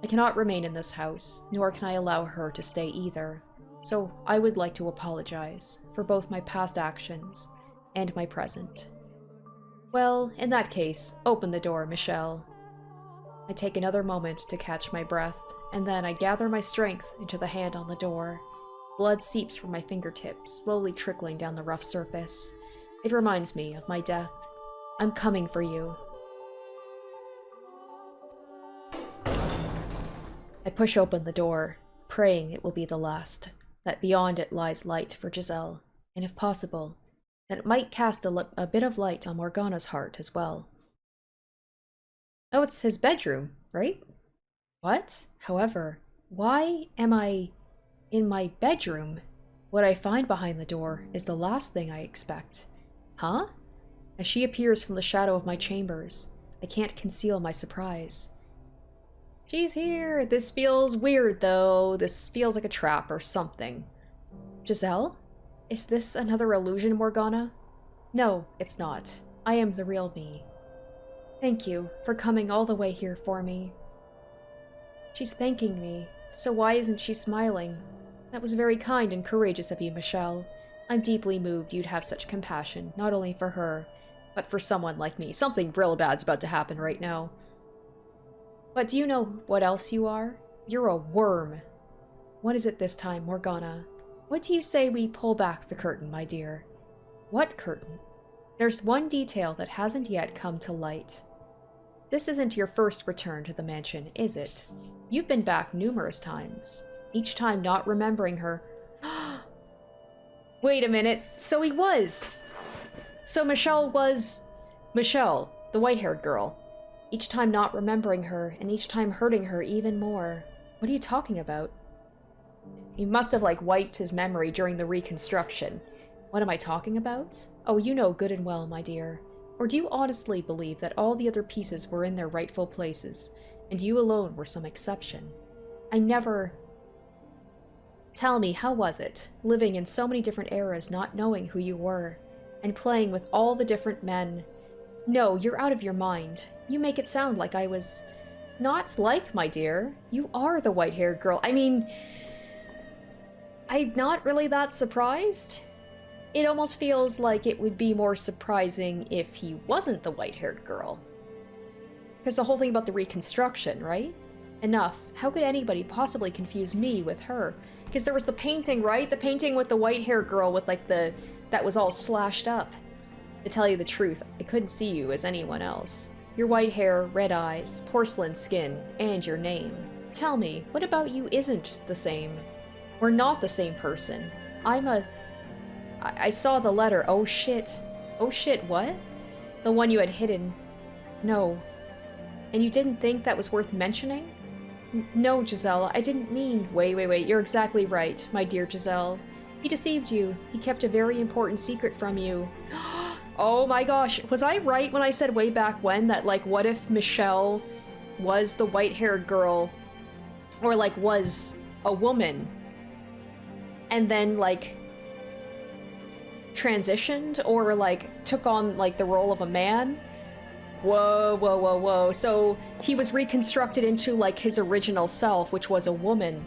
I cannot remain in this house, nor can I allow her to stay either. So I would like to apologize for both my past actions and my present. Well, in that case, open the door, Michel. I take another moment to catch my breath, and then I gather my strength into the hand on the door. Blood seeps from my fingertips, slowly trickling down the rough surface. It reminds me of my death. I'm coming for you. I push open the door, praying it will be the last, that beyond it lies light for Giselle, and if possible, that it might cast a bit of light on Morgana's heart as well. Oh, it's his bedroom, right? What? However, why am I in my bedroom? What I find behind the door is the last thing I expect. Huh? As she appears from the shadow of my chambers, I can't conceal my surprise. She's here! This feels weird, though. This feels like a trap or something. Giselle? Is this another illusion, Morgana? No, it's not. I am the real me. Thank you for coming all the way here for me. She's thanking me, so why isn't she smiling? That was very kind and courageous of you, Michel. I'm deeply moved you'd have such compassion, not only for her, but for someone like me. Something real bad's about to happen right now. But do you know what else you are? You're a worm. What is it this time, Morgana? What do you say we pull back the curtain, my dear? What curtain? There's one detail that hasn't yet come to light. This isn't your first return to the mansion, is it? You've been back numerous times, each time not remembering her. Wait a minute, so he was! So Michel was... Michel, the white-haired girl. Each time not remembering her, and each time hurting her even more. What are you talking about? He must have, like, wiped his memory during the reconstruction. What am I talking about? Oh, you know good and well, my dear. Or do you honestly believe that all the other pieces were in their rightful places, and you alone were some exception? I never... Tell me, how was it, living in so many different eras, not knowing who you were, and playing with all the different men? No, you're out of your mind. You make it sound like I was... Not like, my dear. You are the white-haired girl. I mean... I'm not really that surprised. It almost feels like it would be more surprising if he wasn't the white-haired girl. Because the whole thing about the reconstruction, right? Enough. How could anybody possibly confuse me with her? Because there was the painting, right? The painting with the white-haired girl with, like, the... that was all slashed up. To tell you the truth, I couldn't see you as anyone else. Your white hair, red eyes, porcelain skin, and your name. Tell me, what about you isn't the same? We're not the same person. I saw the letter. Oh shit. Oh shit, what? The one you had hidden. No. And you didn't think that was worth mentioning? No, Giselle, I didn't mean... Wait, you're exactly right, my dear Giselle. He deceived you. He kept a very important secret from you. Oh my gosh, was I right when I said way back when that, like, what if Michel was the white-haired girl, or, like, was a woman, and then, like, transitioned, or, like, took on, like, the role of a man? Whoa. So he was reconstructed into, like, his original self, which was a woman.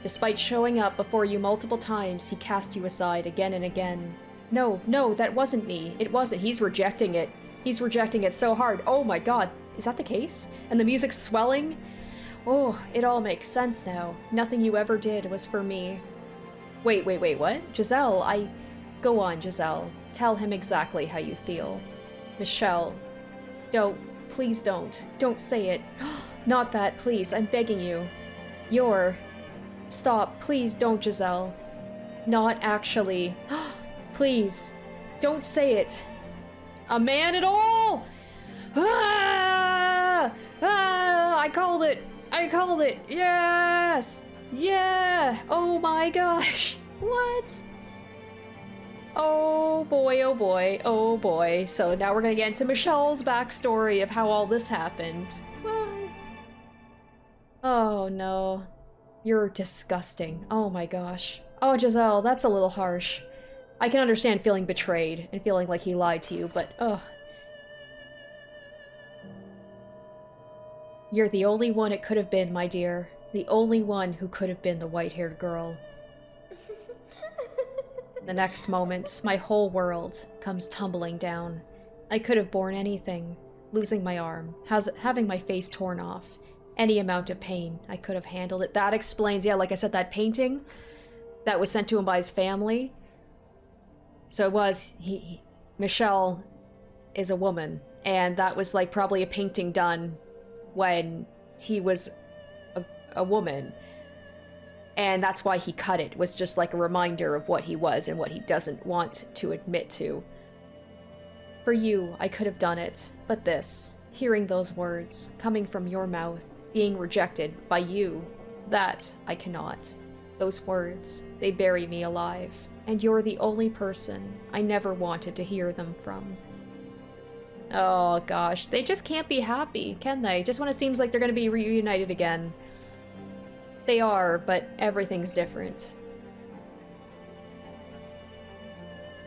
Despite showing up before you multiple times, he cast you aside again and again. No, that wasn't me. It wasn't. He's rejecting it. He's rejecting it so hard. Oh my god. Is that the case? And the music's swelling? Oh, it all makes sense now. Nothing you ever did was for me. Wait, what? Giselle, Go on, Giselle. Tell him exactly how you feel. Michel. Please don't. Don't say it. Not that, please. I'm begging you. Stop. Please don't, Giselle. Not actually. Please, don't say it. A man at all? I called it. Yes. Yeah! Oh my gosh! What? Oh boy, oh boy, oh boy. So now we're gonna get into Michelle's backstory of how all this happened. What? Oh no. You're disgusting. Oh my gosh. Oh, Giselle, that's a little harsh. I can understand feeling betrayed and feeling like he lied to you, but ugh. You're the only one it could have been, my dear. The only one who could have been the white-haired girl. The next moment, my whole world comes tumbling down. I could have borne anything. Losing my arm, having my face torn off. Any amount of pain, I could have handled it. That explains, yeah, like I said, that painting that was sent to him by his family. So it was, Michelle is a woman, and that was like probably a painting done when he was a woman. And that's why he cut it, was just like a reminder of what he was and what he doesn't want to admit to. For you, I could have done it, but this, hearing those words, coming from your mouth, being rejected by you, that I cannot. Those words, they bury me alive, and you're the only person I never wanted to hear them from. Oh gosh, they just can't be happy, can they? Just when it seems like they're gonna be reunited again. They are, but everything's different.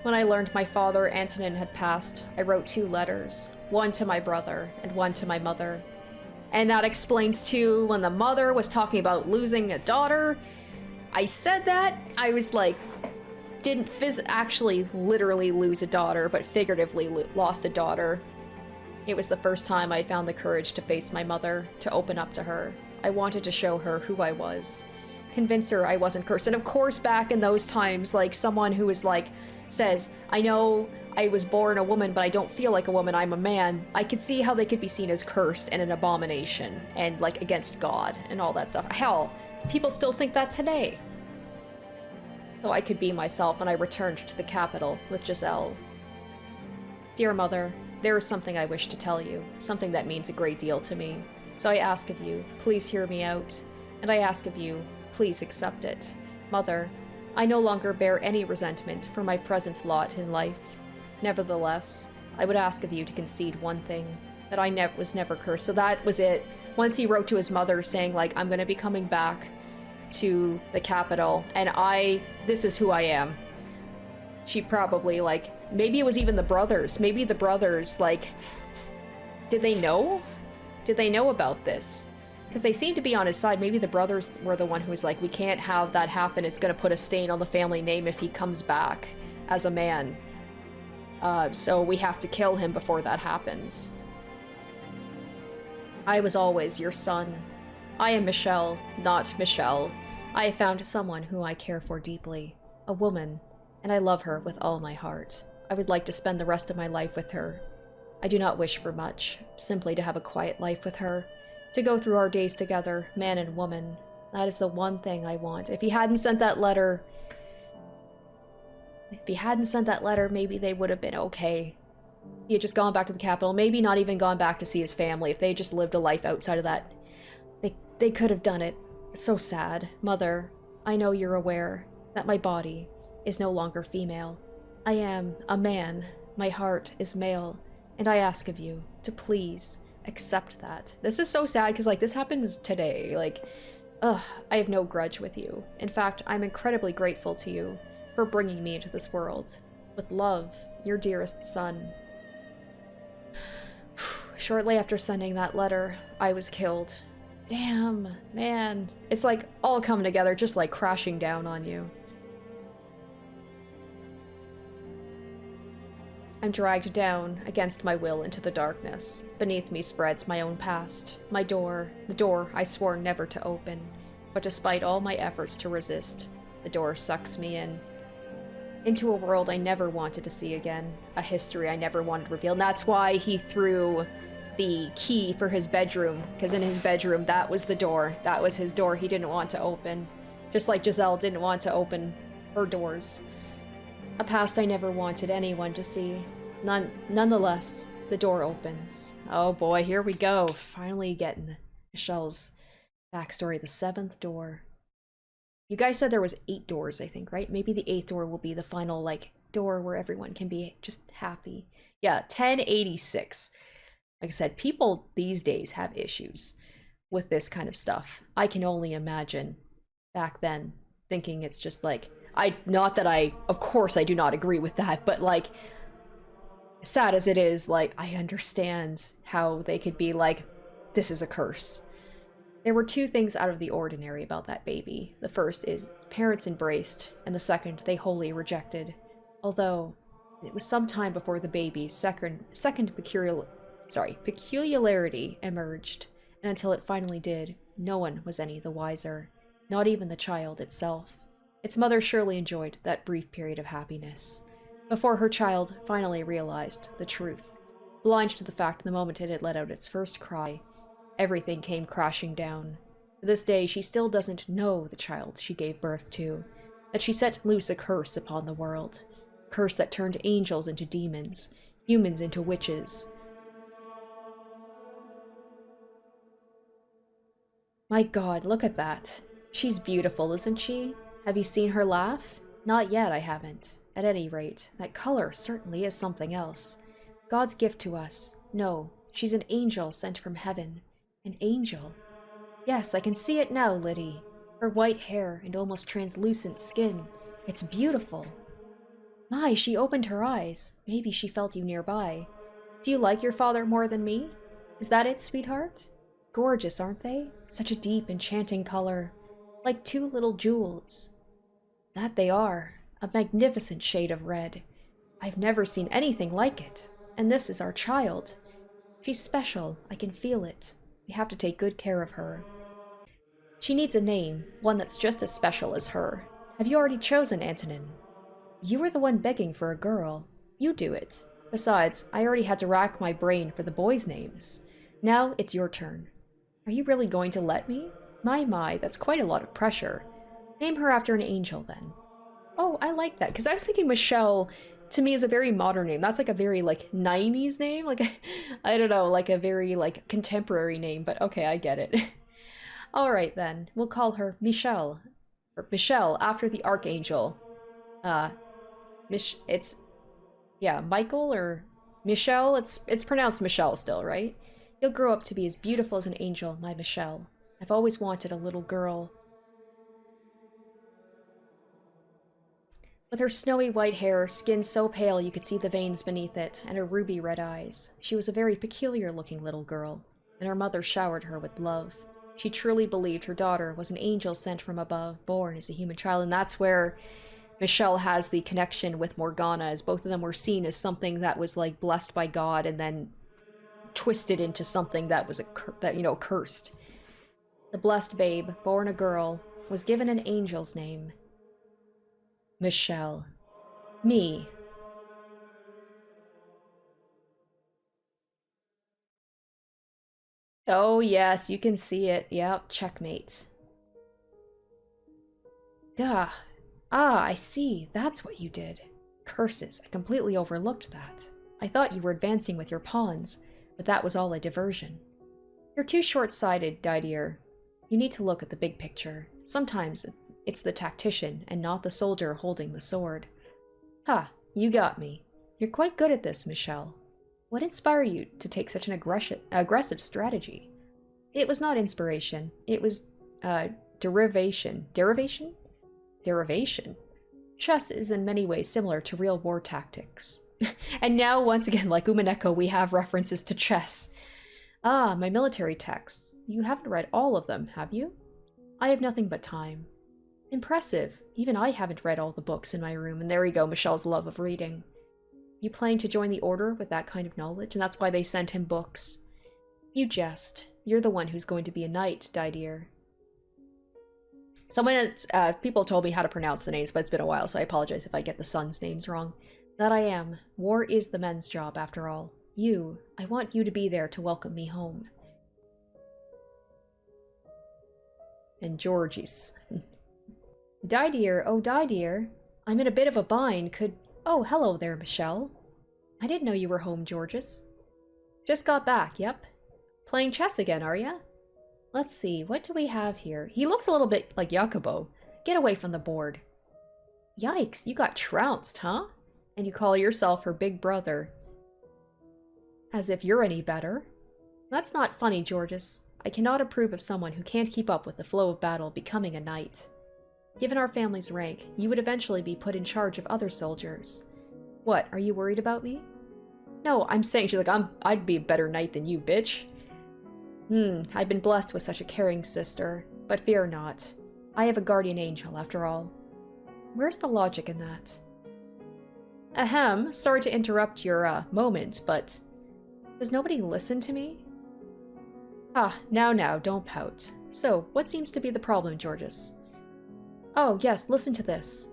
When I learned my father, Antonin, had passed, I wrote 2 letters. One to my brother, and one to my mother. And that explains too, when the mother was talking about losing a daughter, I said that, I was like, didn't actually literally lose a daughter, but figuratively lost a daughter. It was the first time I found the courage to face my mother, to open up to her. I wanted to show her who I was. Convince her I wasn't cursed. And of course, back in those times, like, someone who was like, says, I know I was born a woman, but I don't feel like a woman, I'm a man. I could see how they could be seen as cursed and an abomination, and, like, against God, and all that stuff. Hell, people still think that today. So I could be myself, and I returned to the capital with Giselle. Dear Mother, there is something I wish to tell you, something that means a great deal to me. So I ask of you, please hear me out, and I ask of you, please accept it. Mother, I no longer bear any resentment for my present lot in life. Nevertheless, I would ask of you to concede one thing, that I was never cursed. So that was it. Once he wrote to his mother saying, like, I'm gonna be coming back to the capital, and this is who I am. She probably, like, maybe it was even the brothers. Maybe the brothers, like, did they know? Did they know about this? Because they seem to be on his side. Maybe the brothers were the one who was like, we can't have that happen. It's going to put a stain on the family name if he comes back as a man. So we have to kill him before that happens. I was always your son. I am Michelle, not Michelle. I have found someone who I care for deeply. A woman. And I love her with all my heart. I would like to spend the rest of my life with her. I do not wish for much, simply to have a quiet life with her, to go through our days together, man and woman. That is the one thing I want. If he hadn't sent that letter, maybe they would have been okay. He had just gone back to the capital, maybe not even gone back to see his family. If they had just lived a life outside of that, they could have done it. It's so sad. Mother, I know you're aware that my body is no longer female. I am a man. My heart is male. And I ask of you to please accept that. This is so sad because, like, this happens today. Like, ugh, I have no grudge with you. In fact, I'm incredibly grateful to you for bringing me into this world. With love, your dearest son. Shortly after sending that letter, I was killed. Damn, man. It's like all coming together, just like crashing down on you. I'm dragged down, against my will, into the darkness. Beneath me spreads my own past. My door, the door I swore never to open. But despite all my efforts to resist, the door sucks me in. Into a world I never wanted to see again. A history I never wanted to reveal. And that's why he threw the key for his bedroom. Because in his bedroom, that was the door. That was his door he didn't want to open. Just like Giselle didn't want to open her doors. A past I never wanted anyone to see. Nonetheless, the door opens. Oh boy, here we go. Finally getting Michelle's backstory, the 7th door. You guys said there was 8 doors, I think, right? Maybe the 8th door will be the final, like, door where everyone can be just happy. Yeah, 1086. Like I said, people these days have issues with this kind of stuff. I can only imagine back then thinking it's just like, not that I, of course I do not agree with that, but like, sad as it is, like, I understand how they could be like, this is a curse. There were 2 things out of the ordinary about that baby. The first is parents embraced, and the second they wholly rejected. Although, it was some time before the baby's second peculiarity emerged, and until it finally did, no one was any the wiser. Not even the child itself. Its mother surely enjoyed that brief period of happiness, before her child finally realized the truth. Blind to the fact the moment it had let out its first cry, everything came crashing down. To this day, she still doesn't know the child she gave birth to, that she set loose a curse upon the world. A curse that turned angels into demons, humans into witches. My god, look at that. She's beautiful, isn't she? Have you seen her laugh? Not yet, I haven't. At any rate, that color certainly is something else. God's gift to us. No, she's an angel sent from heaven. An angel? Yes, I can see it now, Liddy. Her white hair and almost translucent skin. It's beautiful. My, she opened her eyes. Maybe she felt you nearby. Do you like your father more than me? Is that it, sweetheart? Gorgeous, aren't they? Such a deep, enchanting color. Like 2 little jewels. That they are. A magnificent shade of red. I've never seen anything like it. And this is our child. She's special. I can feel it. We have to take good care of her. She needs a name, one that's just as special as her. Have you already chosen, Antonin? You were the one begging for a girl. You do it. Besides, I already had to rack my brain for the boys' names. Now it's your turn. Are you really going to let me? My, that's quite a lot of pressure. Name her after an angel, then. Oh, I like that, because I was thinking Michelle, to me, is a very modern name. That's like a very, like, 90s name? Like, I don't know, like a very, like, contemporary name, but okay, I get it. Alright, then. We'll call her Michelle. Or Michelle, after the Archangel. Yeah, Michael or Michelle? It's pronounced Michelle still, right? You'll grow up to be as beautiful as an angel, my Michelle. I've always wanted a little girl. With her snowy white hair, skin so pale you could see the veins beneath it, and her ruby red eyes, she was a very peculiar-looking little girl, and her mother showered her with love. She truly believed her daughter was an angel sent from above, born as a human child, and that's where Michelle has the connection with Morgana, as both of them were seen as something that was, like, blessed by God, and then twisted into something that was cursed. The blessed babe, born a girl, was given an angel's name. Michelle. Me. Oh yes, you can see it. Yep, checkmate. Duh. Ah, I see. That's what you did. Curses, I completely overlooked that. I thought you were advancing with your pawns, but that was all a diversion. You're too short-sighted, Didier. You need to look at the big picture. Sometimes it's the tactician and not the soldier holding the sword. Ha, you got me. You're quite good at this, Michelle. What inspired you to take such an aggressive strategy? It was not inspiration. It was, derivation. Derivation? Derivation. Chess is in many ways similar to real war tactics. And now, once again, like Umaneko, we have references to chess. Ah, my military texts. You haven't read all of them, have you? I have nothing but time. Impressive. Even I haven't read all the books in my room, and there we go, Michelle's love of reading. You planning to join the Order with that kind of knowledge, and that's why they sent him books? You jest. You're the one who's going to be a knight, Didier. People told me how to pronounce the names, but it's been a while, so I apologize if I get the sons' names wrong. That I am. War is the men's job, after all. I want you to be there to welcome me home. And Georgie's. Didier, oh Didier. I'm in a bit of a bind, Oh, hello there, Michelle. I didn't know you were home, Georges. Just got back, yep. Playing chess again, are ya? Let's see, what do we have here? He looks a little bit like Jacobo. Get away from the board. Yikes, you got trounced, huh? And you call yourself her big brother. As if you're any better. That's not funny, Georges. I cannot approve of someone who can't keep up with the flow of battle becoming a knight. Given our family's rank, you would eventually be put in charge of other soldiers. What, are you worried about me? No, I'm saying she's like, I'd be a better knight than you, bitch. I've been blessed with such a caring sister, but fear not. I have a guardian angel, after all. Where's the logic in that? Ahem, sorry to interrupt your, moment, but... Does nobody listen to me? Ah, now, don't pout. So, what seems to be the problem, Georges? Oh, yes, listen to this.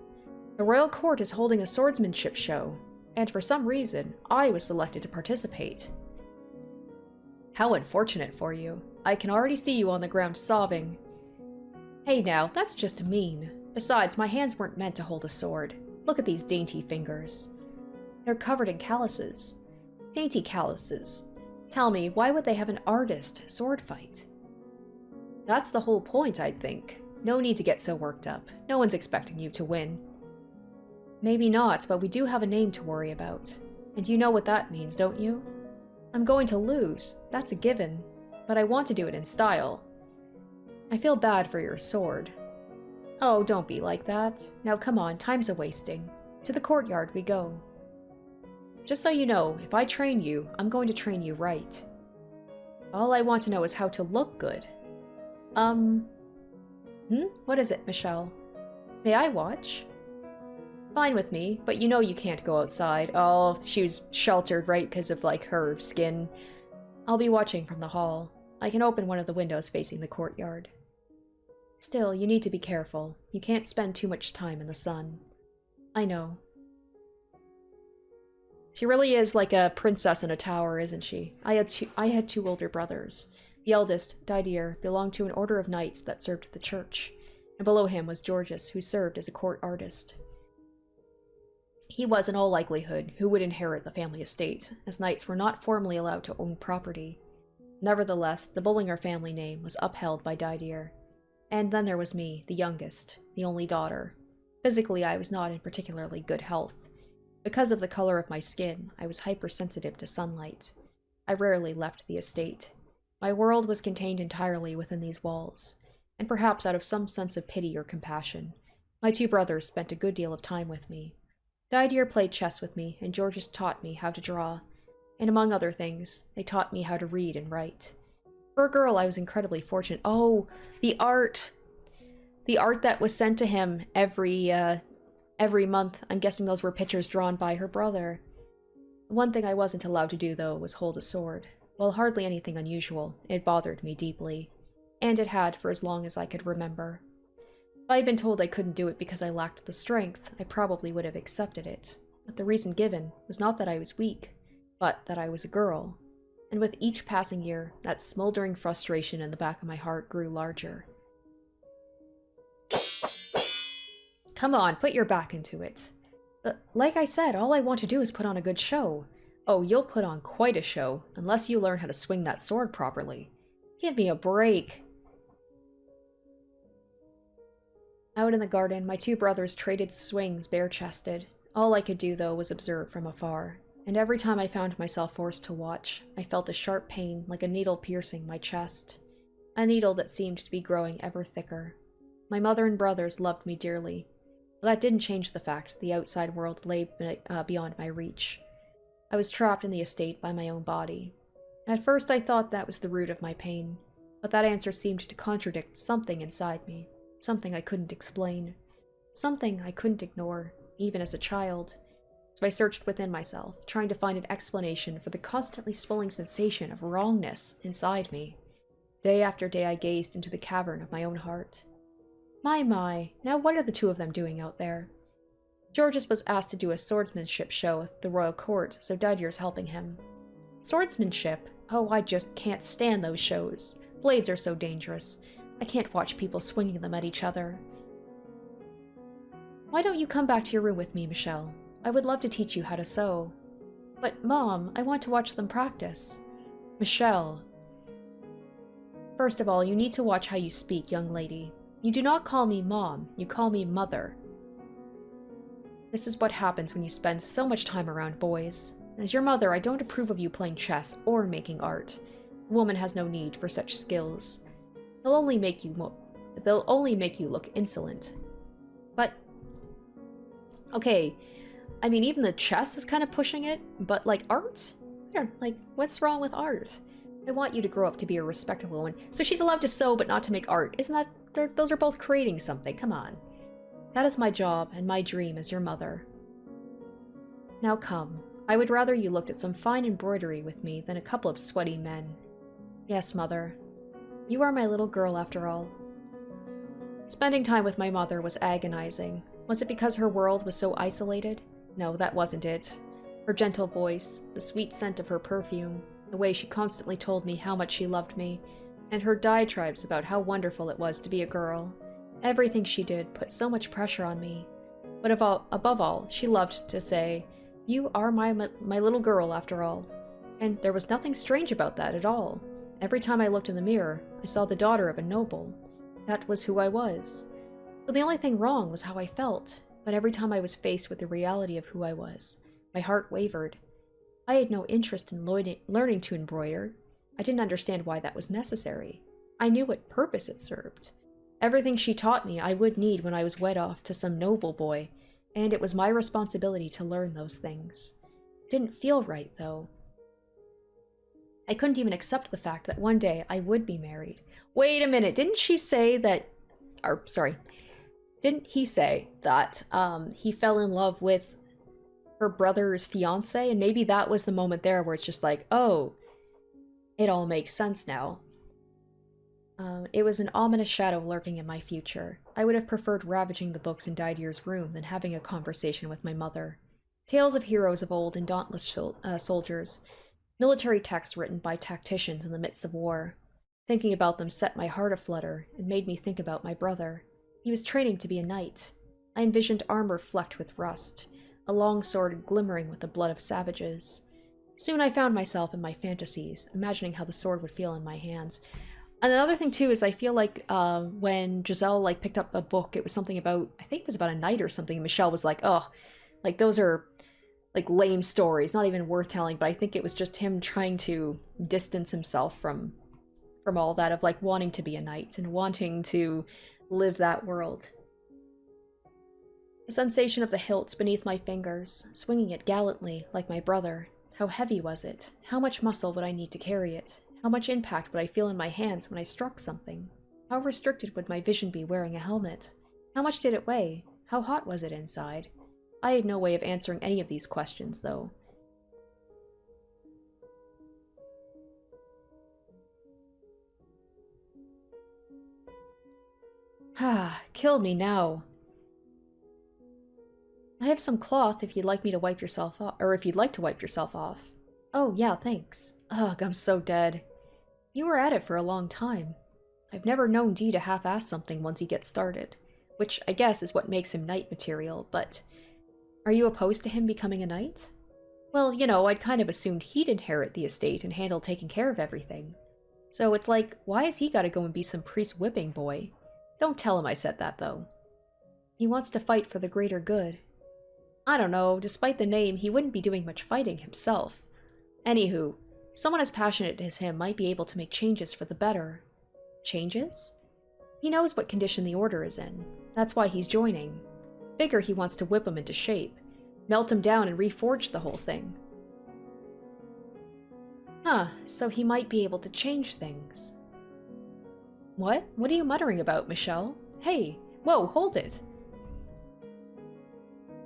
The royal court is holding a swordsmanship show, and for some reason, I was selected to participate. How unfortunate for you. I can already see you on the ground sobbing. Hey now, that's just mean. Besides, my hands weren't meant to hold a sword. Look at these dainty fingers. They're covered in calluses. Dainty calluses. Tell me, why would they have an artist sword fight? That's the whole point, I'd think. No need to get so worked up. No one's expecting you to win. Maybe not, but we do have a name to worry about. And you know what that means, don't you? I'm going to lose. That's a given. But I want to do it in style. I feel bad for your sword. Oh, don't be like that. Now come on, time's a-wasting. To the courtyard we go. Just so you know, if I train you, I'm going to train you right. All I want to know is how to look good. What is it, Michel? May I watch? Fine with me, but you know you can't go outside. Oh, she was sheltered, right, because of, like, her skin. I'll be watching from the hall. I can open one of the windows facing the courtyard. Still, you need to be careful. You can't spend too much time in the sun. I know. She really is like a princess in a tower, isn't she? I had two older brothers. The eldest, Didier, belonged to an order of knights that served the church, and below him was Georges, who served as a court artist. He was, in all likelihood, who would inherit the family estate, as knights were not formally allowed to own property. Nevertheless, the Bullinger family name was upheld by Didier. And then there was me, the youngest, the only daughter. Physically, I was not in particularly good health. Because of the color of my skin, I was hypersensitive to sunlight. I rarely left the estate. My world was contained entirely within these walls, and perhaps out of some sense of pity or compassion, my two brothers spent a good deal of time with me. Didier played chess with me, and Georges taught me how to draw, and among other things, they taught me how to read and write. For a girl, I was incredibly fortunate. Oh, the art! The art that was sent to him every month. I'm guessing those were pictures drawn by her brother. The one thing I wasn't allowed to do, though, was hold a sword. While hardly anything unusual, it bothered me deeply. And it had for as long as I could remember. If I had been told I couldn't do it because I lacked the strength, I probably would have accepted it. But the reason given was not that I was weak, but that I was a girl. And with each passing year, that smoldering frustration in the back of my heart grew larger. Come on, put your back into it. Like I said, all I want to do is put on a good show. Oh, you'll put on quite a show, unless you learn how to swing that sword properly. Give me a break. Out in the garden, my two brothers traded swings bare-chested. All I could do, though, was observe from afar. And every time I found myself forced to watch, I felt a sharp pain like a needle piercing my chest. A needle that seemed to be growing ever thicker. My mother and brothers loved me dearly, but that didn't change the fact the outside world lay beyond my reach. I was trapped in the estate by my own body. At first I thought that was the root of my pain, but that answer seemed to contradict something inside me, something I couldn't explain, something I couldn't ignore, even as a child. So I searched within myself, trying to find an explanation for the constantly swelling sensation of wrongness inside me. Day after day I gazed into the cavern of my own heart. My, now what are the two of them doing out there? Georges was asked to do a swordsmanship show at the royal court, so Didier's helping him. Swordsmanship? Oh, I just can't stand those shows. Blades are so dangerous. I can't watch people swinging them at each other. Why don't you come back to your room with me, Michel? I would love to teach you how to sew. But, Mom, I want to watch them practice. Michel. First of all, you need to watch how you speak, young lady. You do not call me Mom, you call me Mother. This is what happens when you spend so much time around boys. As your mother, I don't approve of you playing chess or making art. A woman has no need for such skills. They'll only make you look insolent. But, okay, I mean, even the chess is kind of pushing it, but, like, art? Like, what's wrong with art? I want you to grow up to be a respectable woman. So she's allowed to sew, but not to make art. Isn't that... those are both creating something. Come on. That is my job and my dream as your mother. Now come. I would rather you looked at some fine embroidery with me than a couple of sweaty men. Yes, Mother. You are my little girl, after all. Spending time with my mother was agonizing. Was it because her world was so isolated? No, that wasn't it. Her gentle voice, the sweet scent of her perfume, the way she constantly told me how much she loved me, and her diatribes about how wonderful it was to be a girl. Everything she did put so much pressure on me. But above all, she loved to say, "You are my little girl, after all." And there was nothing strange about that at all. Every time I looked in the mirror, I saw the daughter of a noble. That was who I was. So the only thing wrong was how I felt. But every time I was faced with the reality of who I was, my heart wavered. I had no interest in learning to embroider. I didn't understand why that was necessary. I knew what purpose it served. Everything she taught me I would need when I was wed off to some noble boy, and it was my responsibility to learn those things. It didn't feel right, though. I couldn't even accept the fact that one day I would be married. Wait a minute, didn't he say that he fell in love with her brother's fiance? And maybe that was the moment there where it's just like, oh, it all makes sense now. It was an ominous shadow lurking in my future. I would have preferred ravaging the books in Didier's room than having a conversation with my mother. Tales of heroes of old and dauntless soldiers. Military texts written by tacticians in the midst of war. Thinking about them set my heart aflutter and made me think about my brother. He was training to be a knight. I envisioned armor flecked with rust, a long sword glimmering with the blood of savages. Soon I found myself in my fantasies, imagining how the sword would feel in my hands. And another thing too is I feel like when Giselle picked up a book, it was something about, I think it was about a knight or something, and Michelle was like, oh, those are lame stories, not even worth telling. But I think it was just him trying to distance himself from all that of wanting to be a knight and wanting to live that world. The sensation of the hilt beneath my fingers, swinging it gallantly like my brother. How heavy was it? How much muscle would I need to carry it? How much impact would I feel in my hands when I struck something? How restricted would my vision be wearing a helmet? How much did it weigh? How hot was it inside? I had no way of answering any of these questions, though. Ah, kill me now. I have some cloth if you'd like me to wipe yourself off, or if you'd like to wipe yourself off. Oh, yeah, thanks. Ugh, I'm so dead. You were at it for a long time. I've never known Dee to half-ass something once he gets started, which I guess is what makes him knight material, but... Are you opposed to him becoming a knight? Well, you know, I'd kind of assumed he'd inherit the estate and handle taking care of everything. So it's like, why has he gotta go and be some priest whipping boy? Don't tell him I said that, though. He wants to fight for the greater good. I don't know, despite the name, he wouldn't be doing much fighting himself. Anywho, someone as passionate as him might be able to make changes for the better. Changes? He knows what condition the Order is in. That's why he's joining. Figure he wants to whip him into shape. Melt him down and reforge the whole thing. Huh, so he might be able to change things. What? What are you muttering about, Michelle? Hey, whoa, hold it!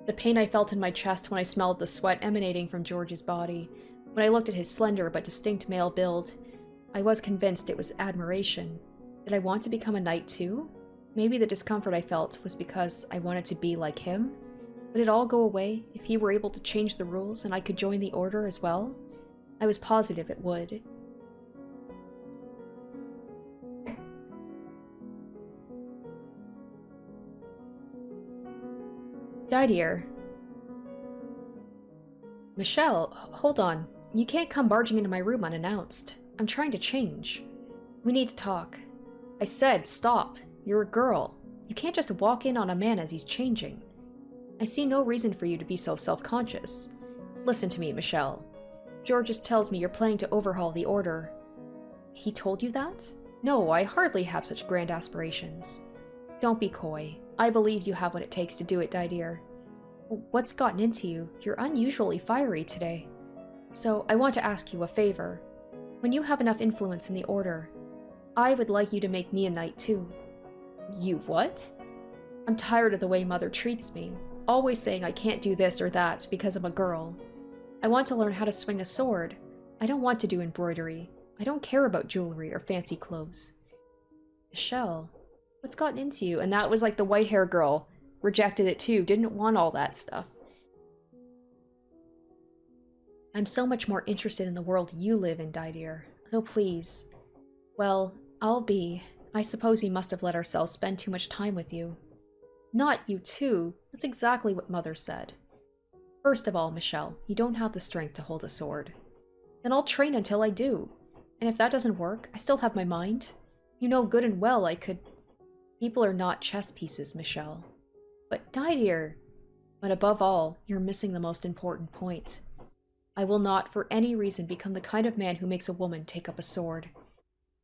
The pain I felt in my chest when I smelled the sweat emanating from George's body, when I looked at his slender but distinct male build, I was convinced it was admiration. Did I want to become a knight too? Maybe the discomfort I felt was because I wanted to be like him? Would it all go away if he were able to change the rules and I could join the Order as well? I was positive it would. Didier. Michelle, hold on. You can't come barging into my room unannounced. I'm trying to change. We need to talk. I said stop. You're a girl. You can't just walk in on a man as he's changing. I see no reason for you to be so self-conscious. Listen to me, Michelle. Georges tells me you're planning to overhaul the Order. He told you that? No, I hardly have such grand aspirations. Don't be coy. I believe you have what it takes to do it, Didier. What's gotten into you? You're unusually fiery today. So, I want to ask you a favor. When you have enough influence in the Order, I would like you to make me a knight too. You what? I'm tired of the way Mother treats me, always saying I can't do this or that because I'm a girl. I want to learn how to swing a sword. I don't want to do embroidery. I don't care about jewelry or fancy clothes. Michelle, what's gotten into you? And that was like the white hair girl. Rejected it too, didn't want all that stuff. I'm so much more interested in the world you live in, Didier. So please. Well, I suppose we must have let ourselves spend too much time with you. Not you too. That's exactly what Mother said. First of all, Michelle, you don't have the strength to hold a sword. Then I'll train until I do. And if that doesn't work, I still have my mind. You know good and well I could... People are not chess pieces, Michelle. But Didier... But above all, you're missing the most important point. I will not, for any reason, become the kind of man who makes a woman take up a sword.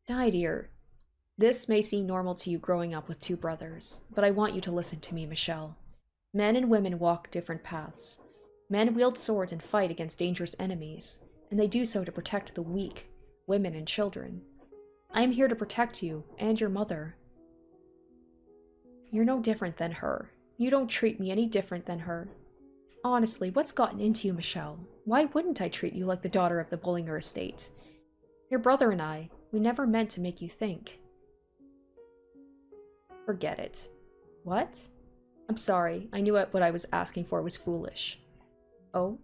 Didier... This may seem normal to you growing up with two brothers, but I want you to listen to me, Michelle. Men and women walk different paths. Men wield swords and fight against dangerous enemies, and they do so to protect the weak, women and children. I am here to protect you, and your mother. You're no different than her. You don't treat me any different than her. Honestly, what's gotten into you, Michelle? Why wouldn't I treat you like the daughter of the Bullinger estate? Your brother and I, we never meant to make you think. Forget it. What? I'm sorry, I knew what I was asking for was foolish. Oh?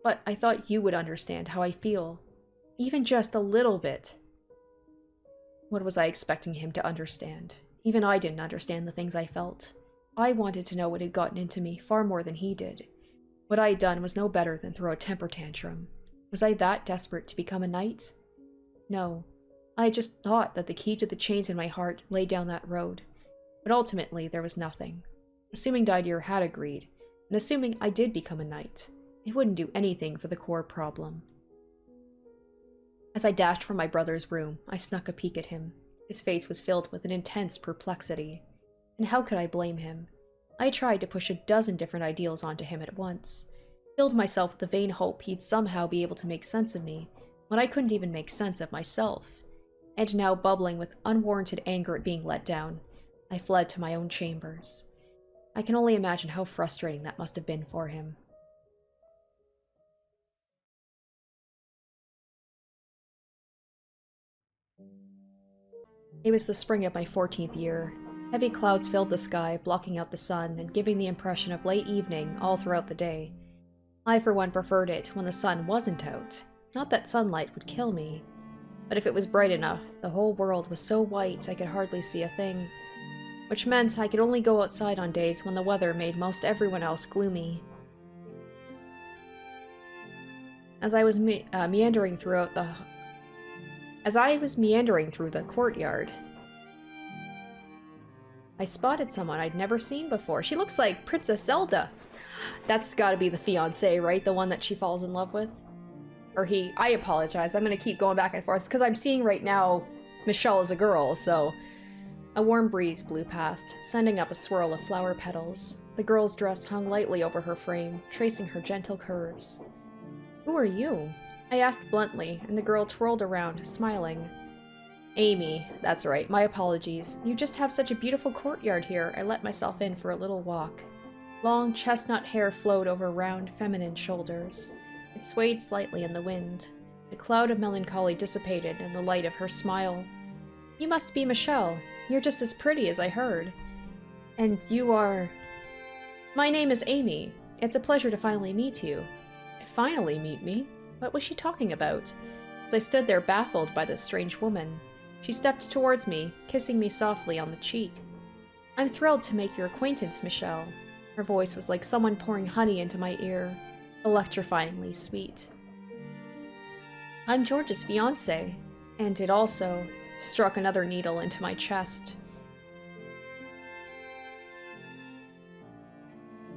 But I thought you would understand how I feel. Even just a little bit. What was I expecting him to understand? Even I didn't understand the things I felt. I wanted to know what had gotten into me far more than he did. What I had done was no better than throw a temper tantrum. Was I that desperate to become a knight? No. I just thought that the key to the chains in my heart lay down that road. But ultimately, there was nothing. Assuming Didier had agreed, and assuming I did become a knight, it wouldn't do anything for the core problem. As I dashed from my brother's room, I snuck a peek at him. His face was filled with an intense perplexity. And how could I blame him? I tried to push a dozen different ideals onto him at once, filled myself with the vain hope he'd somehow be able to make sense of me, when I couldn't even make sense of myself. And now, bubbling with unwarranted anger at being let down, I fled to my own chambers. I can only imagine how frustrating that must have been for him. It was the spring of my 14th year. Heavy clouds filled the sky, blocking out the sun and giving the impression of late evening all throughout the day. I, for one, preferred it when the sun wasn't out. Not that sunlight would kill me, but if it was bright enough, the whole world was so white I could hardly see a thing. Which meant I could only go outside on days when the weather made most everyone else gloomy. As I was meandering through the courtyard, I spotted someone I'd never seen before. She looks like Princess Zelda. That's gotta be the fiancé, right? The one that she falls in love with? Or he. I apologize. I'm gonna keep going back and forth, because I'm seeing right now Michelle is a girl, so... A warm breeze blew past, sending up a swirl of flower petals. The girl's dress hung lightly over her frame, tracing her gentle curves. Who are you? I asked bluntly, and the girl twirled around, smiling. Amy, that's right, my apologies. You just have such a beautiful courtyard here. I let myself in for a little walk. Long chestnut hair flowed over round, feminine shoulders. It swayed slightly in the wind. The cloud of melancholy dissipated in the light of her smile. You must be Michelle. You're just as pretty as I heard. And you are... My name is Amy. It's a pleasure to finally meet you. Finally meet me? What was she talking about? As I stood there baffled by this strange woman, she stepped towards me, kissing me softly on the cheek. I'm thrilled to make your acquaintance, Michelle. Her voice was like someone pouring honey into my ear, electrifyingly sweet. I'm George's fiancé, and it also... struck another needle into my chest.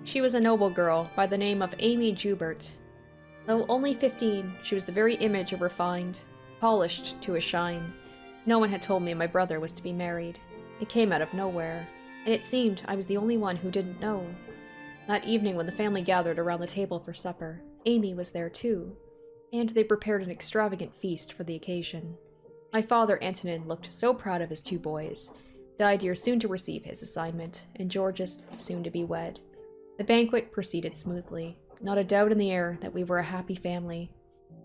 She was a noble girl by the name of Amy Joubert. Though only 15, she was the very image of refined, polished to a shine. No one had told me my brother was to be married. It came out of nowhere, and it seemed I was the only one who didn't know. That evening when the family gathered around the table for supper, Amy was there too, and they prepared an extravagant feast for the occasion. My father, Antonin, looked so proud of his 2 boys, Didier soon to receive his assignment, and Georges soon to be wed. The banquet proceeded smoothly, not a doubt in the air that we were a happy family,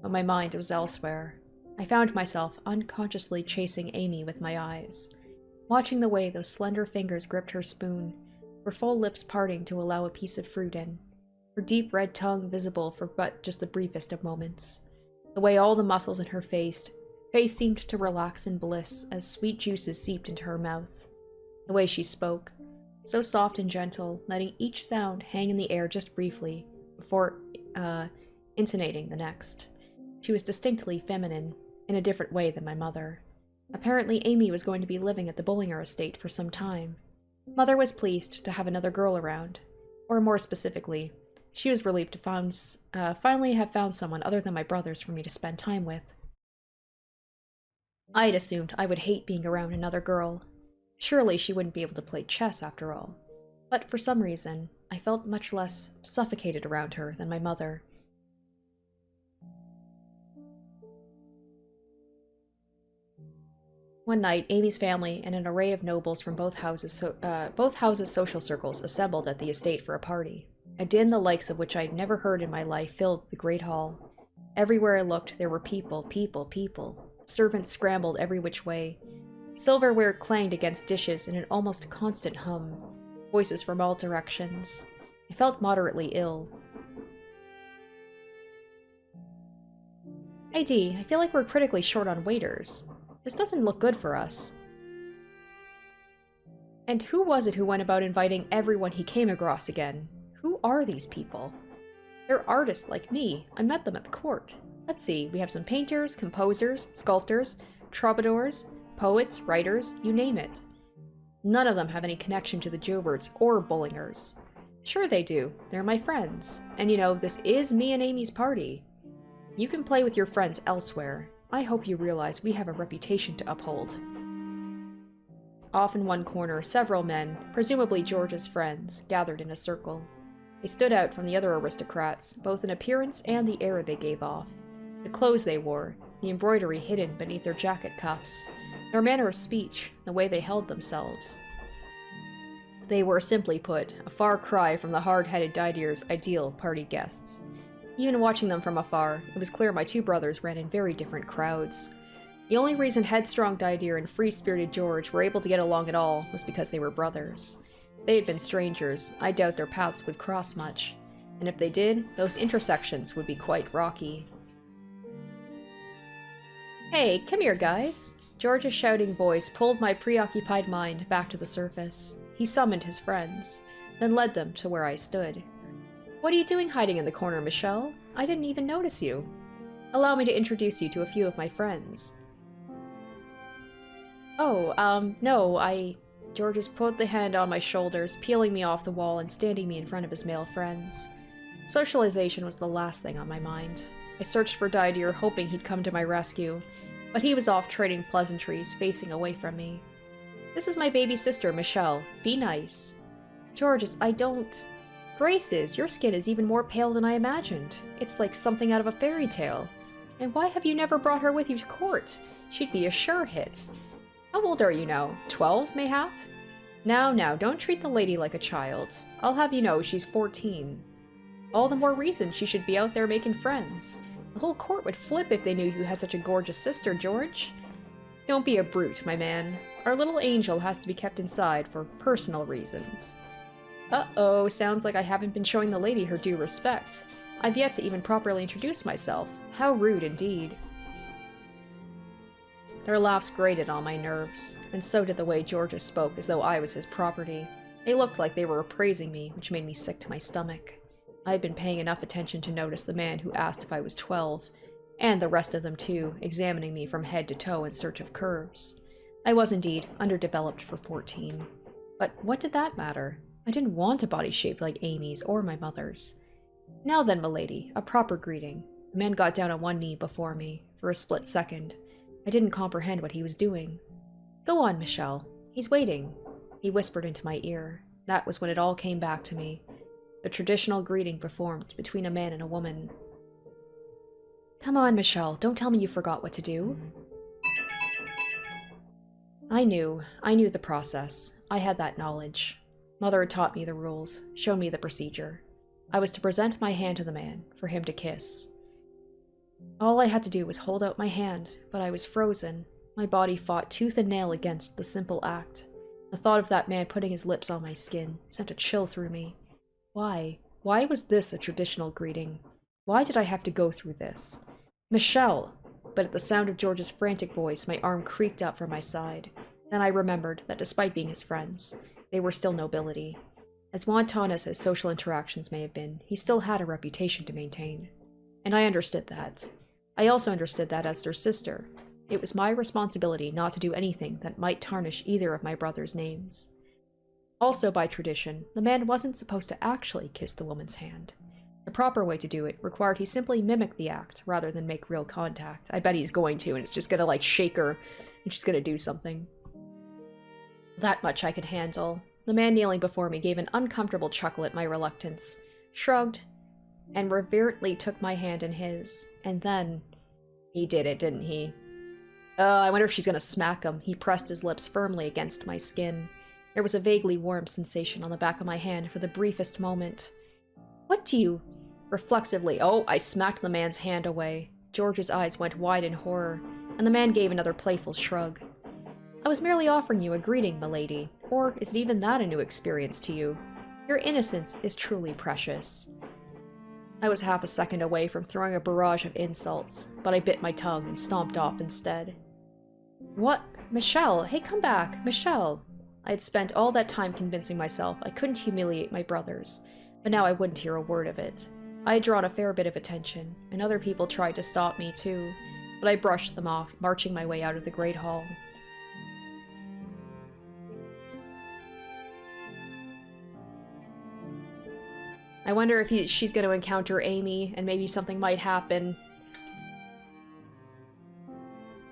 but my mind was elsewhere. I found myself unconsciously chasing Amy with my eyes, watching the way those slender fingers gripped her spoon, her full lips parting to allow a piece of fruit in, her deep red tongue visible for but just the briefest of moments, the way all the muscles in her face seemed to relax in bliss as sweet juices seeped into her mouth, the way she spoke, so soft and gentle, letting each sound hang in the air just briefly before intonating the next. She was distinctly feminine, in a different way than my mother. Apparently Amy was going to be living at the Bullinger estate for some time. Mother was pleased to have another girl around, or more specifically, she was relieved to finally have found someone other than my brothers for me to spend time with. I had assumed I would hate being around another girl. Surely she wouldn't be able to play chess after all. But for some reason, I felt much less suffocated around her than my mother. One night, Amy's family and an array of nobles from both houses' social circles assembled at the estate for a party. A din the likes of which I'd never heard in my life filled the great hall. Everywhere I looked, there were people, people, people. Servants scrambled every which way. Silverware clanged against dishes in an almost constant hum. Voices from all directions. I felt moderately ill. Hey Dee, I feel like we're critically short on waiters. This doesn't look good for us. And who was it who went about inviting everyone he came across again? Who are these people? They're artists like me. I met them at the court. Let's see, we have some painters, composers, sculptors, troubadours, poets, writers, you name it. None of them have any connection to the Jouberts or Bullingers. Sure they do. They're my friends. And you know, this is me and Amy's party. You can play with your friends elsewhere. I hope you realize we have a reputation to uphold. Off in one corner, several men, presumably George's friends, gathered in a circle. They stood out from the other aristocrats, both in appearance and the air they gave off. The clothes they wore, the embroidery hidden beneath their jacket cuffs, their manner of speech, the way they held themselves. They were, simply put, a far cry from the hard-headed Didier's ideal party guests. Even watching them from afar, it was clear my 2 brothers ran in very different crowds. The only reason headstrong Didier and free-spirited George were able to get along at all was because they were brothers. If they had been strangers, I doubt their paths would cross much, and if they did, those intersections would be quite rocky. Hey, come here, guys! George's shouting voice pulled my preoccupied mind back to the surface. He summoned his friends, then led them to where I stood. What are you doing hiding in the corner, Michel? I didn't even notice you. Allow me to introduce you to a few of my friends. Oh, no, Georges put the hand on my shoulders, peeling me off the wall and standing me in front of his male friends. Socialization was the last thing on my mind. I searched for Didier, hoping he'd come to my rescue, but he was off trading pleasantries, facing away from me. This is my baby sister, Michelle. Be nice. Georges, I don't... Graces, your skin is even more pale than I imagined. It's like something out of a fairy tale. And why have you never brought her with you to court? She'd be a sure hit. How old are you now? 12, mayhap? Now, don't treat the lady like a child. I'll have you know she's 14. All the more reason she should be out there making friends. The whole court would flip if they knew you had such a gorgeous sister, George. Don't be a brute, my man. Our little angel has to be kept inside for personal reasons. Uh-oh, sounds like I haven't been showing the lady her due respect. I've yet to even properly introduce myself. How rude indeed. Their laughs grated on my nerves, and so did the way Georges spoke as though I was his property. They looked like they were appraising me, which made me sick to my stomach. I had been paying enough attention to notice the man who asked if I was 12, and the rest of them too, examining me from head to toe in search of curves. I was indeed underdeveloped for 14. But what did that matter? I didn't want a body shaped like Amy's or my mother's. Now then, milady, a proper greeting. The man got down on one knee before me. For a split second, I didn't comprehend what he was doing. Go on, Michel. He's waiting, he whispered into my ear. That was when it all came back to me. The traditional greeting performed between a man and a woman. Come on, Michel, don't tell me you forgot what to do. I knew the process. I had that knowledge. Mother had taught me the rules, shown me the procedure. I was to present my hand to the man, for him to kiss. All I had to do was hold out my hand, but I was frozen. My body fought tooth and nail against the simple act. The thought of that man putting his lips on my skin sent a chill through me. Why? Why was this a traditional greeting? Why did I have to go through this? Michel! But at the sound of George's frantic voice, my arm creaked up from my side. Then I remembered that despite being his friends, they were still nobility. As wanton as his social interactions may have been, he still had a reputation to maintain. And I understood that. I also understood that as their sister, it was my responsibility not to do anything that might tarnish either of my brothers' names. Also, by tradition, the man wasn't supposed to actually kiss the woman's hand. The proper way to do it required he simply mimic the act rather than make real contact. I bet he's going to, and it's just gonna like shake her, and she's gonna do something. That much I could handle. The man kneeling before me gave an uncomfortable chuckle at my reluctance, shrugged, and reverently took my hand in his. And then, he did it, didn't he? I wonder if she's gonna smack him. He pressed his lips firmly against my skin. There was a vaguely warm sensation on the back of my hand for the briefest moment. What do you... Reflexively, I smacked the man's hand away. George's eyes went wide in horror, and the man gave another playful shrug. I was merely offering you a greeting, milady. Or is it even that a new experience to you? Your innocence is truly precious. I was half a second away from throwing a barrage of insults, but I bit my tongue and stomped off instead. What? Michel! Hey, come back! Michel! I had spent all that time convincing myself I couldn't humiliate my brothers, but now I wouldn't hear a word of it. I had drawn a fair bit of attention, and other people tried to stop me too, but I brushed them off, marching my way out of the Great Hall. I wonder if she's going to encounter Amy, and maybe something might happen.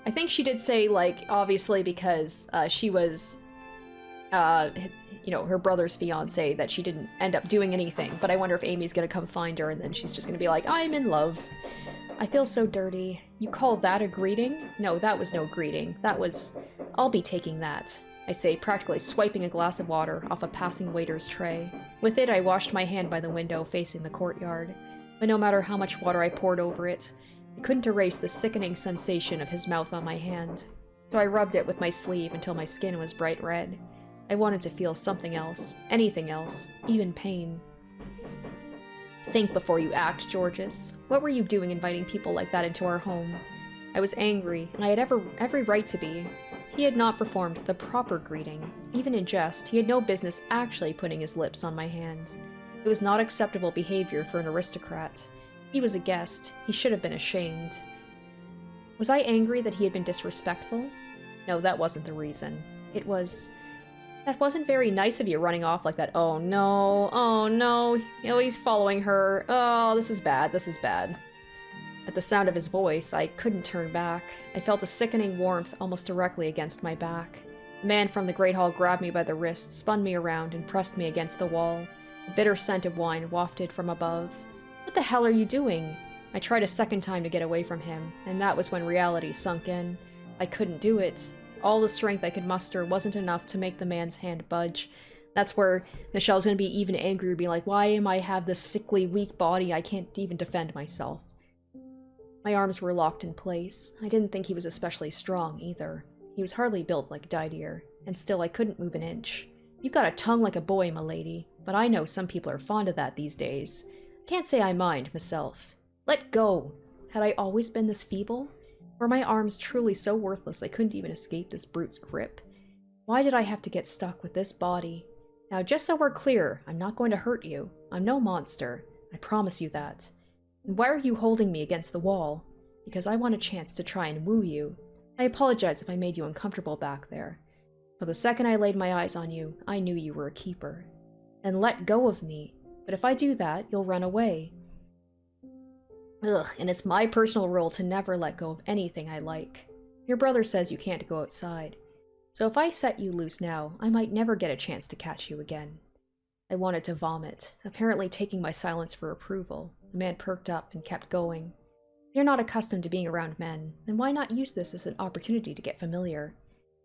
I think she did say, like, obviously because she was, her brother's fiance, that she didn't end up doing anything. But I wonder if Amy's going to come find her, and then she's just going to be like, I'm in love. I feel so dirty. You call that a greeting? No, that was no greeting. That was... I'll be taking that. I say, practically swiping a glass of water off a passing waiter's tray. With it, I washed my hand by the window facing the courtyard. But no matter how much water I poured over it, I couldn't erase the sickening sensation of his mouth on my hand. So I rubbed it with my sleeve until my skin was bright red. I wanted to feel something else, anything else, even pain. Think before you act, Georges. What were you doing inviting people like that into our home? I was angry, and I had every right to be. He had not performed the proper greeting. Even in jest, he had no business actually putting his lips on my hand. It was not acceptable behavior for an aristocrat. He was a guest. He should have been ashamed. Was I angry that he had been disrespectful? No, that wasn't the reason. It was... That wasn't very nice of you running off like that. Oh no, he's following her. Oh, this is bad, this is bad. At the sound of his voice, I couldn't turn back. I felt a sickening warmth almost directly against my back. The man from the Great Hall grabbed me by the wrist, spun me around, and pressed me against the wall. The bitter scent of wine wafted from above. What the hell are you doing? I tried a second time to get away from him, and that was when reality sunk in. I couldn't do it. All the strength I could muster wasn't enough to make the man's hand budge. That's where Michelle's gonna be even angrier, being like, why am I have this sickly, weak body? I can't even defend myself. My arms were locked in place. I didn't think he was especially strong, either. He was hardly built like Didier, and still I couldn't move an inch. You've got a tongue like a boy, milady, but I know some people are fond of that these days. Can't say I mind, myself. Let go! Had I always been this feeble? Were my arms truly so worthless I couldn't even escape this brute's grip? Why did I have to get stuck with this body? Now, just so we're clear, I'm not going to hurt you. I'm no monster. I promise you that. And why are you holding me against the wall? Because I want a chance to try and woo you. I apologize if I made you uncomfortable back there. For the second I laid my eyes on you, I knew you were a keeper. And let go of me. But if I do that, you'll run away. Ugh, and it's my personal rule to never let go of anything I like. Your brother says you can't go outside. So if I set you loose now, I might never get a chance to catch you again. I wanted to vomit, apparently taking my silence for approval. The man perked up and kept going. If you're not accustomed to being around men, then why not use this as an opportunity to get familiar?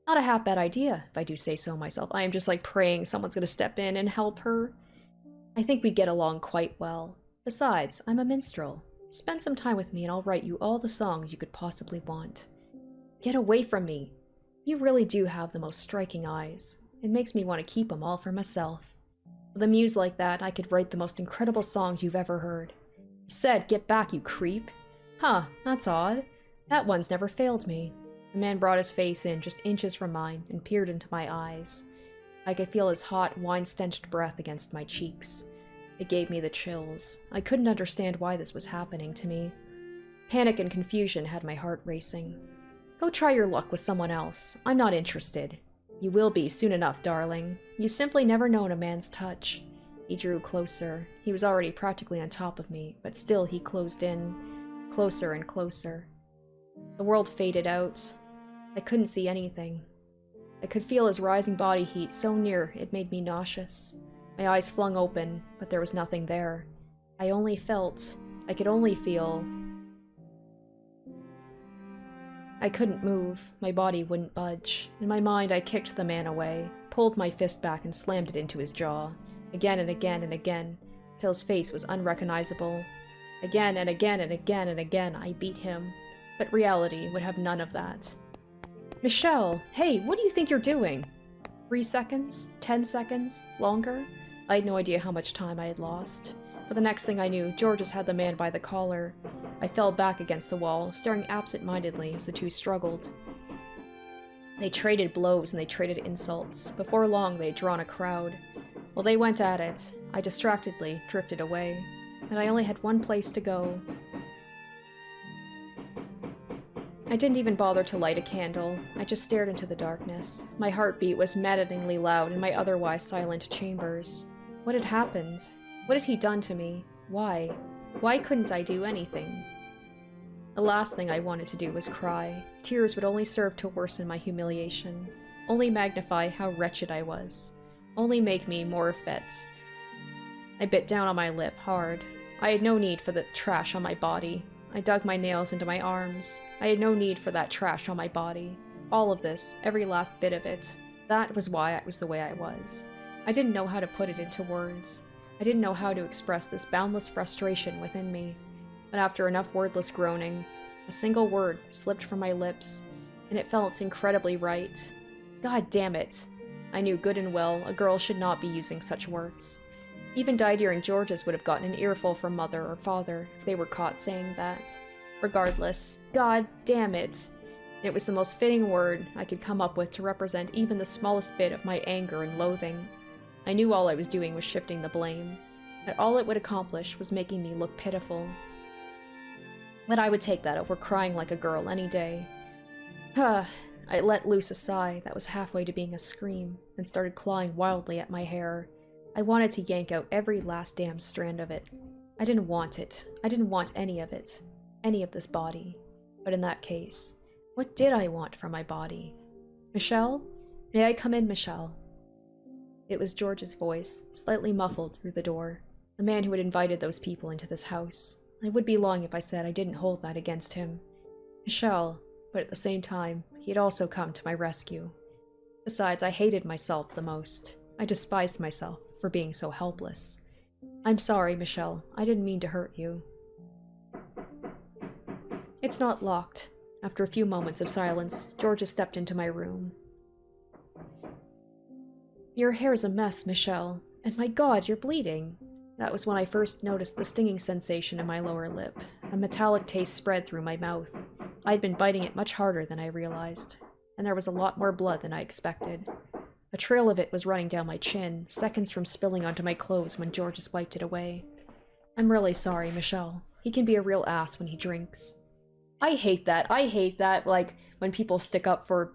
Not a half-bad idea, if I do say so myself. I am just like praying someone's going to step in and help her. I think we'd get along quite well. Besides, I'm a minstrel. Spend some time with me and I'll write you all the songs you could possibly want. Get away from me. You really do have the most striking eyes. It makes me want to keep them all for myself. With a muse like that, I could write the most incredible songs you've ever heard. I said, get back, you creep. Huh, that's odd. That one's never failed me. The man brought his face in just inches from mine and peered into my eyes. I could feel his hot, wine-stenched breath against my cheeks. It gave me the chills. I couldn't understand why this was happening to me. Panic and confusion had my heart racing. Go try your luck with someone else. I'm not interested. You will be soon enough, darling. You've simply never known a man's touch. He drew closer. He was already practically on top of me, but still he closed in, closer and closer. The world faded out. I couldn't see anything. I could feel his rising body heat so near it made me nauseous. My eyes flung open, but there was nothing there. I could only feel. I couldn't move. My body wouldn't budge. In my mind, I kicked the man away, pulled my fist back and slammed it into his jaw. Again and again and again, till his face was unrecognizable. Again and again and again and again, I beat him. But reality would have none of that. Michel, hey, what do you think you're doing? 3 seconds? 10 seconds? Longer? I had no idea how much time I had lost. But the next thing I knew, Georges had the man by the collar. I fell back against the wall, staring absent-mindedly as the two struggled. They traded blows and they traded insults. Before long, they had drawn a crowd. While they went at it, I distractedly drifted away. And I only had one place to go. I didn't even bother to light a candle. I just stared into the darkness. My heartbeat was maddeningly loud in my otherwise silent chambers. What had happened? What had he done to me? Why? Why couldn't I do anything? The last thing I wanted to do was cry. Tears would only serve to worsen my humiliation, only magnify how wretched I was, only make me more fete. I bit down on my lip hard. I had no need for the trash on my body. I dug my nails into my arms. I had no need for that trash on my body. All of this, every last bit of it. That was why I was the way I was. I didn't know how to put it into words. I didn't know how to express this boundless frustration within me. But after enough wordless groaning, a single word slipped from my lips, and it felt incredibly right. God damn it! I knew good and well a girl should not be using such words. Even Didier and Georges would have gotten an earful from mother or father if they were caught saying that. Regardless, God damn it! It was the most fitting word I could come up with to represent even the smallest bit of my anger and loathing. I knew all I was doing was shifting the blame, that all it would accomplish was making me look pitiful. But I would take that over crying like a girl any day. I let loose a sigh that was halfway to being a scream, and started clawing wildly at my hair. I wanted to yank out every last damn strand of it. I didn't want it. I didn't want any of it. Any of this body. But in that case, what did I want from my body? Michel? May I come in, Michel? It was George's voice, slightly muffled through the door. The man who had invited those people into this house. I would be lying if I said I didn't hold that against him. Michel, but at the same time, he had also come to my rescue. Besides, I hated myself the most. I despised myself for being so helpless. I'm sorry, Michel. I didn't mean to hurt you. It's not locked. After a few moments of silence, Georges stepped into my room. Your hair's a mess, Michel. And my God, you're bleeding. That was when I first noticed the stinging sensation in my lower lip. A metallic taste spread through my mouth. I'd been biting it much harder than I realized, and there was a lot more blood than I expected. A trail of it was running down my chin, seconds from spilling onto my clothes when Georges wiped it away. I'm really sorry, Michel. He can be a real ass when he drinks. I hate that. I hate that, like, when people stick up for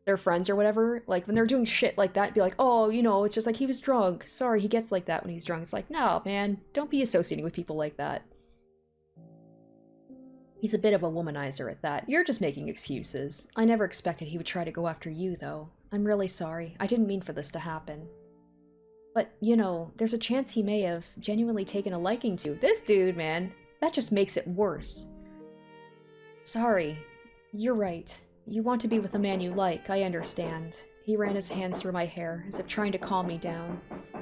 their friends or whatever. Like, when they're doing shit like that, be like, oh, you know, it's just like he was drunk. Sorry, he gets like that when he's drunk. It's like, no, man, don't be associating with people like that. He's a bit of a womanizer at that. You're just making excuses. I never expected he would try to go after you, though. I'm really sorry. I didn't mean for this to happen. But, you know, there's a chance he may have genuinely taken a liking to this dude, man. That just makes it worse. Sorry. You're right. You want to be with a man you like, I understand. He ran his hands through my hair, as if trying to calm me down,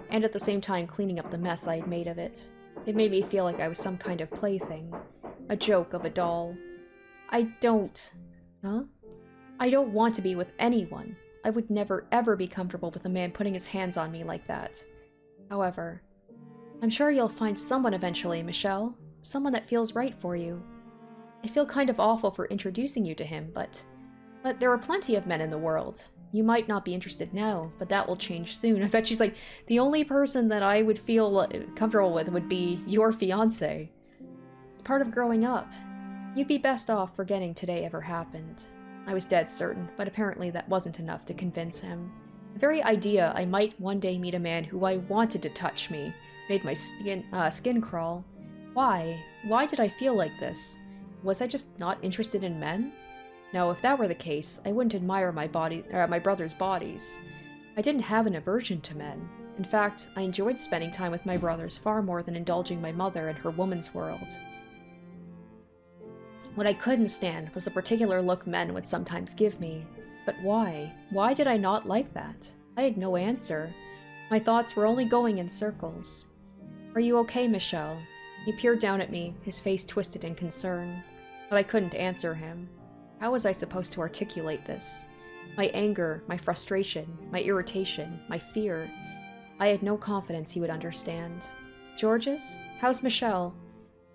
and at the same time cleaning up the mess I had made of it. It made me feel like I was some kind of plaything. A joke of a doll. I don't... Huh? I don't want to be with anyone. I would never ever be comfortable with a man putting his hands on me like that. However, I'm sure you'll find someone eventually, Michel. Someone that feels right for you. I feel kind of awful for introducing you to him, but there are plenty of men in the world. You might not be interested now, but that will change soon. I bet she's like, the only person that I would feel comfortable with would be your fiancé. It's part of growing up. You'd be best off forgetting today ever happened. I was dead certain, but apparently that wasn't enough to convince him. The very idea I might one day meet a man who I wanted to touch me made my skin crawl. Why? Why did I feel like this? Was I just not interested in men? No, if that were the case, I wouldn't admire my brother's bodies. I didn't have an aversion to men. In fact, I enjoyed spending time with my brothers far more than indulging my mother in her woman's world. What I couldn't stand was the particular look men would sometimes give me. But why? Why did I not like that? I had no answer. My thoughts were only going in circles. Are you okay, Michel? He peered down at me, his face twisted in concern. But I couldn't answer him. How was I supposed to articulate this? My anger, my frustration, my irritation, my fear. I had no confidence he would understand. Georges? How's Michel?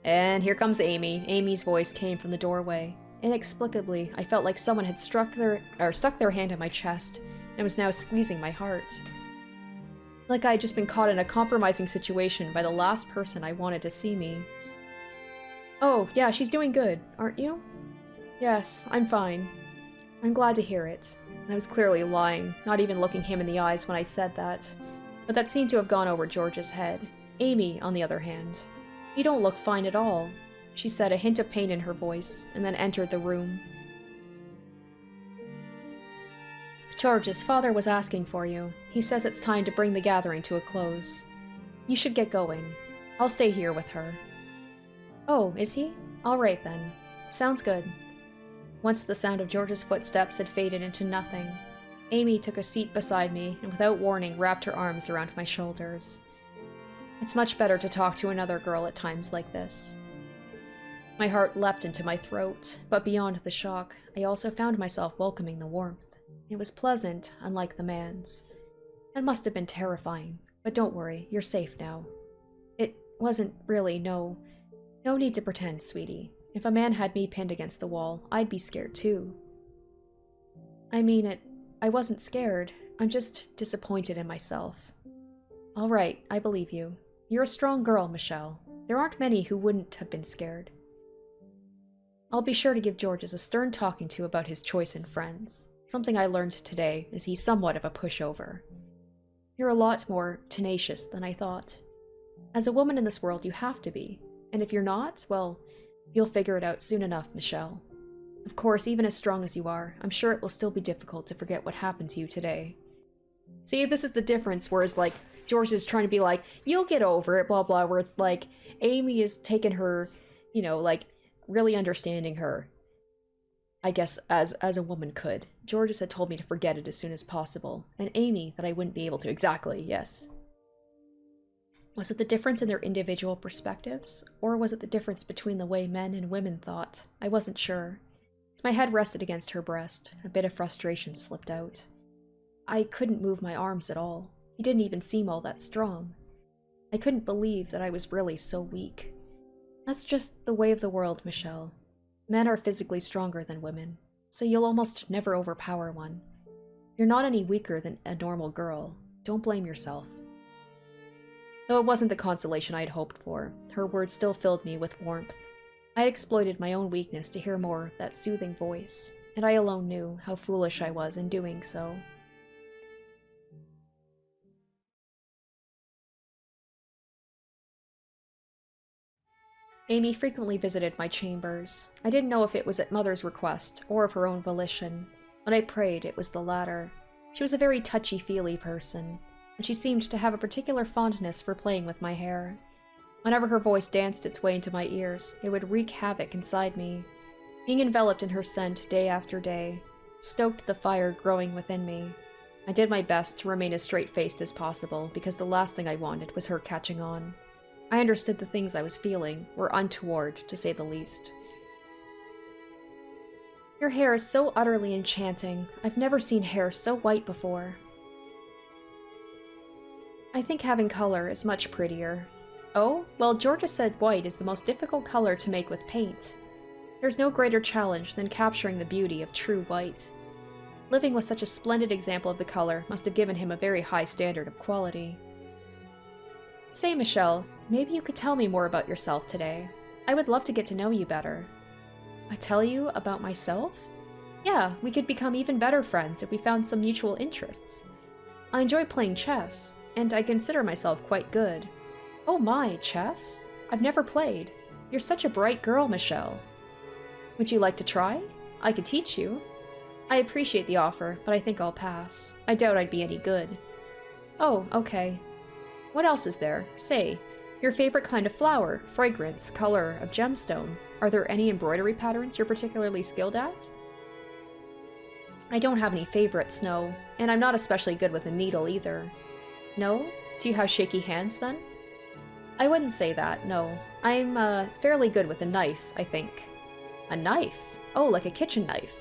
And here comes Amy. Amy's voice came from the doorway. Inexplicably, I felt like someone had stuck their hand in my chest and was now squeezing my heart. Like I had just been caught in a compromising situation by the last person I wanted to see me. Oh, yeah, she's doing good, aren't you? Yes, I'm fine. I'm glad to hear it. I was clearly lying, not even looking him in the eyes when I said that. But that seemed to have gone over George's head. Amy, on the other hand. You don't look fine at all, she said, a hint of pain in her voice, and then entered the room. George's father was asking for you. He says it's time to bring the gathering to a close. You should get going. I'll stay here with her. Oh, is he? All right, then. Sounds good. Once the sound of George's footsteps had faded into nothing, Amy took a seat beside me and without warning wrapped her arms around my shoulders. It's much better to talk to another girl at times like this. My heart leapt into my throat, but beyond the shock, I also found myself welcoming the warmth. It was pleasant, unlike the man's. It must have been terrifying, but don't worry, you're safe now. It wasn't really, no need to pretend, sweetie. If a man had me pinned against the wall, I'd be scared too. I mean it, I wasn't scared, I'm just disappointed in myself. All right, I believe you. You're a strong girl, Michel. There aren't many who wouldn't have been scared. I'll be sure to give Georges a stern talking to about his choice in friends. Something I learned today is he's somewhat of a pushover. You're a lot more tenacious than I thought. As a woman in this world, you have to be. And if you're not, well, you'll figure it out soon enough, Michel. Of course, even as strong as you are, I'm sure it will still be difficult to forget what happened to you today. See, this is the difference, whereas, like, George is trying to be like, you'll get over it, blah, blah, where it's like, Amy is taking her, you know, like, really understanding her, I guess, as a woman could. Georges had told me to forget it as soon as possible, and Amy that I wouldn't be able to. Exactly, yes. Was it the difference in their individual perspectives, or was it the difference between the way men and women thought? I wasn't sure. As my head rested against her breast, a bit of frustration slipped out. I couldn't move my arms at all. He didn't even seem all that strong. I couldn't believe that I was really so weak. That's just the way of the world, Michel. Men are physically stronger than women, so you'll almost never overpower one. You're not any weaker than a normal girl. Don't blame yourself. Though it wasn't the consolation I had hoped for, her words still filled me with warmth. I had exploited my own weakness to hear more of that soothing voice, and I alone knew how foolish I was in doing so. Amy frequently visited my chambers. I didn't know if it was at Mother's request or of her own volition. When I prayed, it was the latter. She was a very touchy-feely person, and she seemed to have a particular fondness for playing with my hair. Whenever her voice danced its way into my ears, it would wreak havoc inside me. Being enveloped in her scent day after day stoked the fire growing within me. I did my best to remain as straight-faced as possible, because the last thing I wanted was her catching on. I understood the things I was feeling were untoward, to say the least. Your hair is so utterly enchanting. I've never seen hair so white before. I think having color is much prettier. Oh? Well, Georgia said white is the most difficult color to make with paint. There's no greater challenge than capturing the beauty of true white. Living with such a splendid example of the color must have given him a very high standard of quality. Say, Michelle, maybe you could tell me more about yourself today. I would love to get to know you better. I tell you about myself? Yeah, we could become even better friends if we found some mutual interests. I enjoy playing chess, and I consider myself quite good. Oh my, chess? I've never played. You're such a bright girl, Michelle. Would you like to try? I could teach you. I appreciate the offer, but I think I'll pass. I doubt I'd be any good. Oh, okay. What else is there? Say, your favorite kind of flower, fragrance, color, of gemstone. Are there any embroidery patterns you're particularly skilled at? I don't have any favorites, no, and I'm not especially good with a needle either. No? Do you have shaky hands, then? I wouldn't say that, no. I'm, fairly good with a knife, I think. A knife? Oh, like a kitchen knife.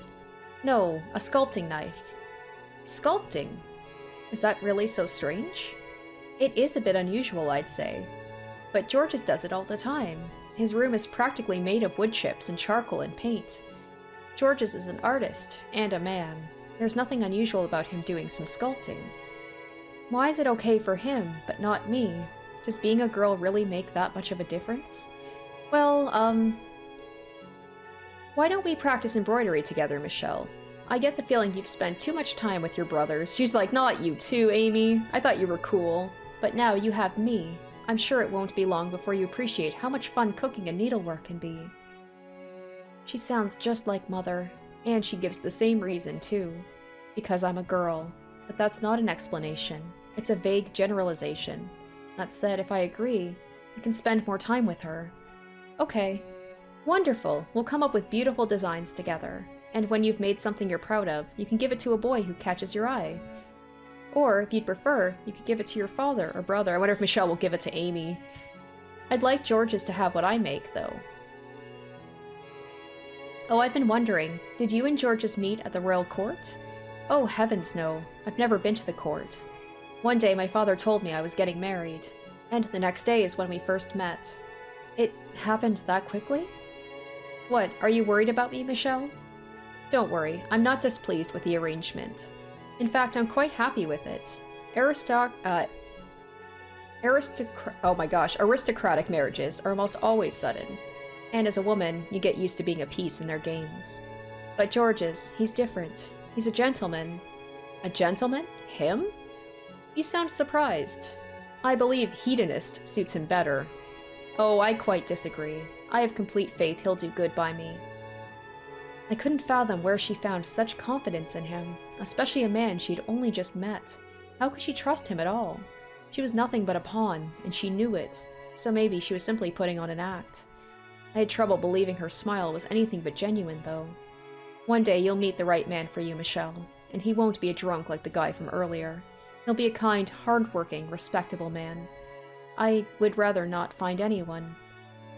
No, a sculpting knife. Sculpting? Is that really so strange? It is a bit unusual, I'd say. But Georges does it all the time. His room is practically made of wood chips and charcoal and paint. Georges is an artist, and a man. There's nothing unusual about him doing some sculpting. Why is it okay for him, but not me? Does being a girl really make that much of a difference? Well, why don't we practice embroidery together, Michelle? I get the feeling you've spent too much time with your brothers. She's like, not you too, Amy. I thought you were cool. But now you have me. I'm sure it won't be long before you appreciate how much fun cooking and needlework can be. She sounds just like Mother, and she gives the same reason, too. Because I'm a girl. But that's not an explanation. It's a vague generalization. That said, if I agree, I can spend more time with her. Okay. Wonderful. We'll come up with beautiful designs together. And when you've made something you're proud of, you can give it to a boy who catches your eye. Or, if you'd prefer, you could give it to your father or brother. I wonder if Michelle will give it to Amy. I'd like Georges to have what I make, though. Oh, I've been wondering, did you and Georges meet at the royal court? Oh, heavens no. I've never been to the court. One day my father told me I was getting married, and the next day is when we first met. It happened that quickly? What, are you worried about me, Michelle? Don't worry, I'm not displeased with the arrangement. In fact, I'm quite happy with it. Aristocratic marriages are almost always sudden. And as a woman, you get used to being a piece in their games. But Georges, he's different. He's a gentleman. A gentleman? Him? You sound surprised. I believe hedonist suits him better. Oh, I quite disagree. I have complete faith he'll do good by me. I couldn't fathom where she found such confidence in him, especially a man she'd only just met. How could she trust him at all? She was nothing but a pawn, and she knew it, so maybe she was simply putting on an act. I had trouble believing her smile was anything but genuine, though. One day you'll meet the right man for you, Michelle, and he won't be a drunk like the guy from earlier. He'll be a kind, hard-working, respectable man. I would rather not find anyone.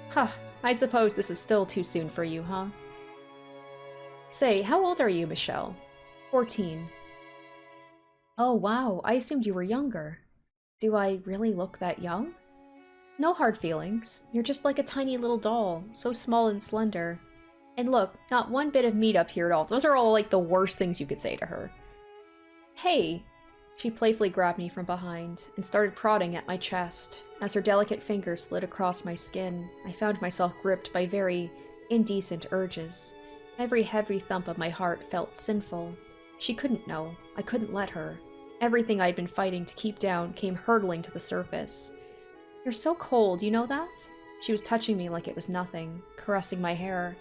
Huh, I suppose this is still too soon for you, huh? Say, how old are you, Michelle? 14. Oh, wow, I assumed you were younger. Do I really look that young? No hard feelings. You're just like a tiny little doll, so small and slender. And look, not one bit of meat up here at all. Those are all, like, the worst things you could say to her. Hey! She playfully grabbed me from behind and started prodding at my chest. As her delicate fingers slid across my skin, I found myself gripped by very, Indecent urges. Every heavy thump of my heart felt sinful. She couldn't know. I couldn't let her. Everything I'd been fighting to keep down came hurtling to the surface. "You're so cold, you know that?" She was touching me like it was nothing, caressing my hair.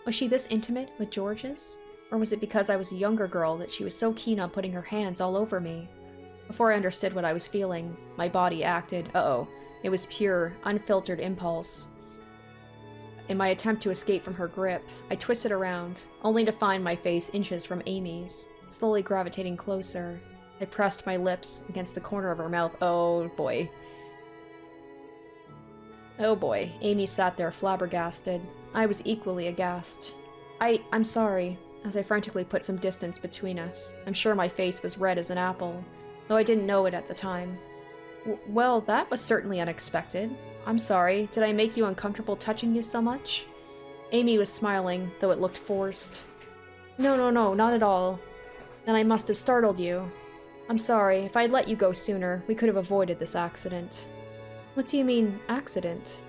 Was she this intimate with George's? Or was it because I was a younger girl that she was so keen on putting her hands all over me? Before I understood what I was feeling, my body acted. Uh-oh. It was pure, unfiltered impulse. In my attempt to escape from her grip, I twisted around, only to find my face inches from Amy's, slowly gravitating closer. I pressed my lips against the corner of her mouth. Oh boy. Oh boy. Amy sat there flabbergasted. I was equally aghast. I'm sorry, as I frantically put some distance between us. I'm sure my face was red as an apple, though I didn't know it at the time. Well, that was certainly unexpected. I'm sorry. Did I make you uncomfortable touching you so much? Amy was smiling, though it looked forced. No, not at all. Then I must have startled you. I'm sorry. If I'd let you go sooner, we could have avoided this accident. What do you mean, accident?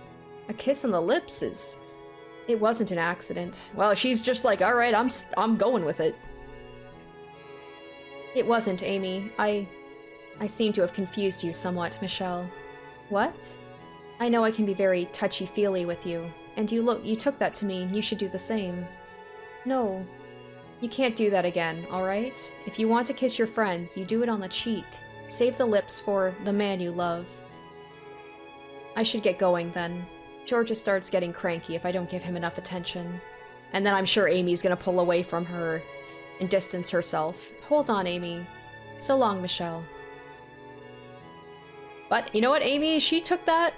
A kiss on the lips is... It wasn't an accident. Well, she's just like, alright, I'm going with it. It wasn't, Amy. I seem to have confused you somewhat, Michelle. What? I know I can be very touchy-feely with you, and you took that to mean you should do the same. No. You can't do that again, alright? If you want to kiss your friends, you do it on the cheek. Save the lips for the man you love. I should get going, then. Georgia starts getting cranky if I don't give him enough attention. And then I'm sure Amy's gonna pull away from her and distance herself. Hold on, Amy. So long, Michelle. But, you know what, Amy? She took that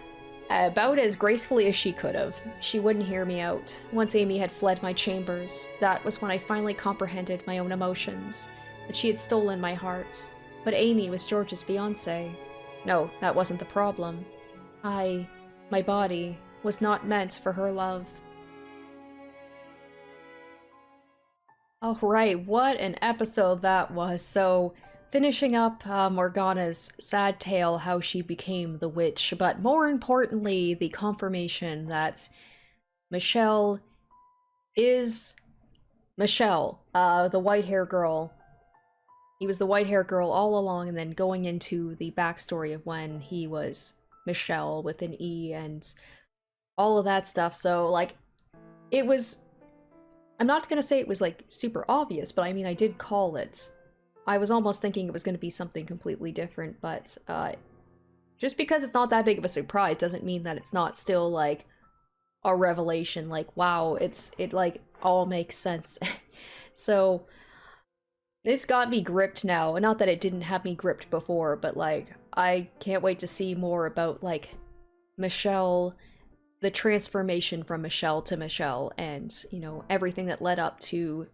about as gracefully as she could have. She wouldn't hear me out. Once Amy had fled my chambers, that was when I finally comprehended my own emotions, that she had stolen my heart. But Amy was George's fiancée. No, that wasn't the problem. My body, was not meant for her love. Alright, what an episode that was. So, finishing up Morgana's sad tale, how she became the witch, but more importantly, the confirmation that Michelle is Michelle, the white-hair girl. He was the white-hair girl all along, and then going into the backstory of when he was Michelle with an E and all of that stuff. So, like, it was... I'm not gonna say it was, like, super obvious, but I mean, I did call it. I was almost thinking it was gonna be something completely different, but, just because it's not that big of a surprise doesn't mean that it's not still, like, a revelation. Like, wow, it, like, all makes sense. So, this got me gripped now. Not that it didn't have me gripped before, but, like, I can't wait to see more about, like, Michelle, the transformation from Michelle to Michelle, and, you know, everything that led up to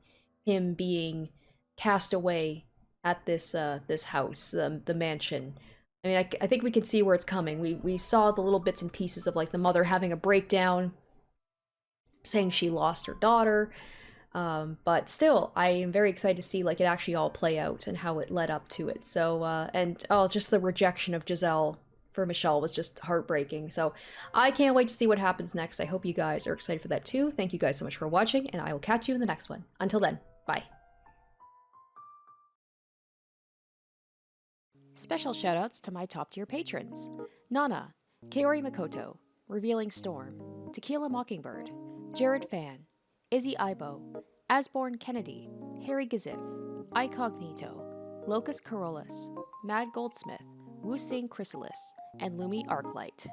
him being cast away at this this house, the mansion. I mean, I think we can see where it's coming. We saw the little bits and pieces of, like, the mother having a breakdown, saying she lost her daughter, but still, I am very excited to see, like, it actually all play out and how it led up to it. So, and, oh, just the rejection of Giselle for Michelle was just heartbreaking. So I can't wait to see what happens next. I hope you guys are excited for that too. Thank you guys so much for watching, and I will catch you in the next one. Until then, bye. Special shoutouts to my top tier patrons: Nana, Kaori Makoto, Revealing Storm, Tequila Mockingbird, Jared Fan, Izzy Ibo, Asborn Kennedy, Harry Gazif, Icognito, Locus Carolus, Mad Goldsmith, Wu Sing Chrysalis, and Lumi Arclight.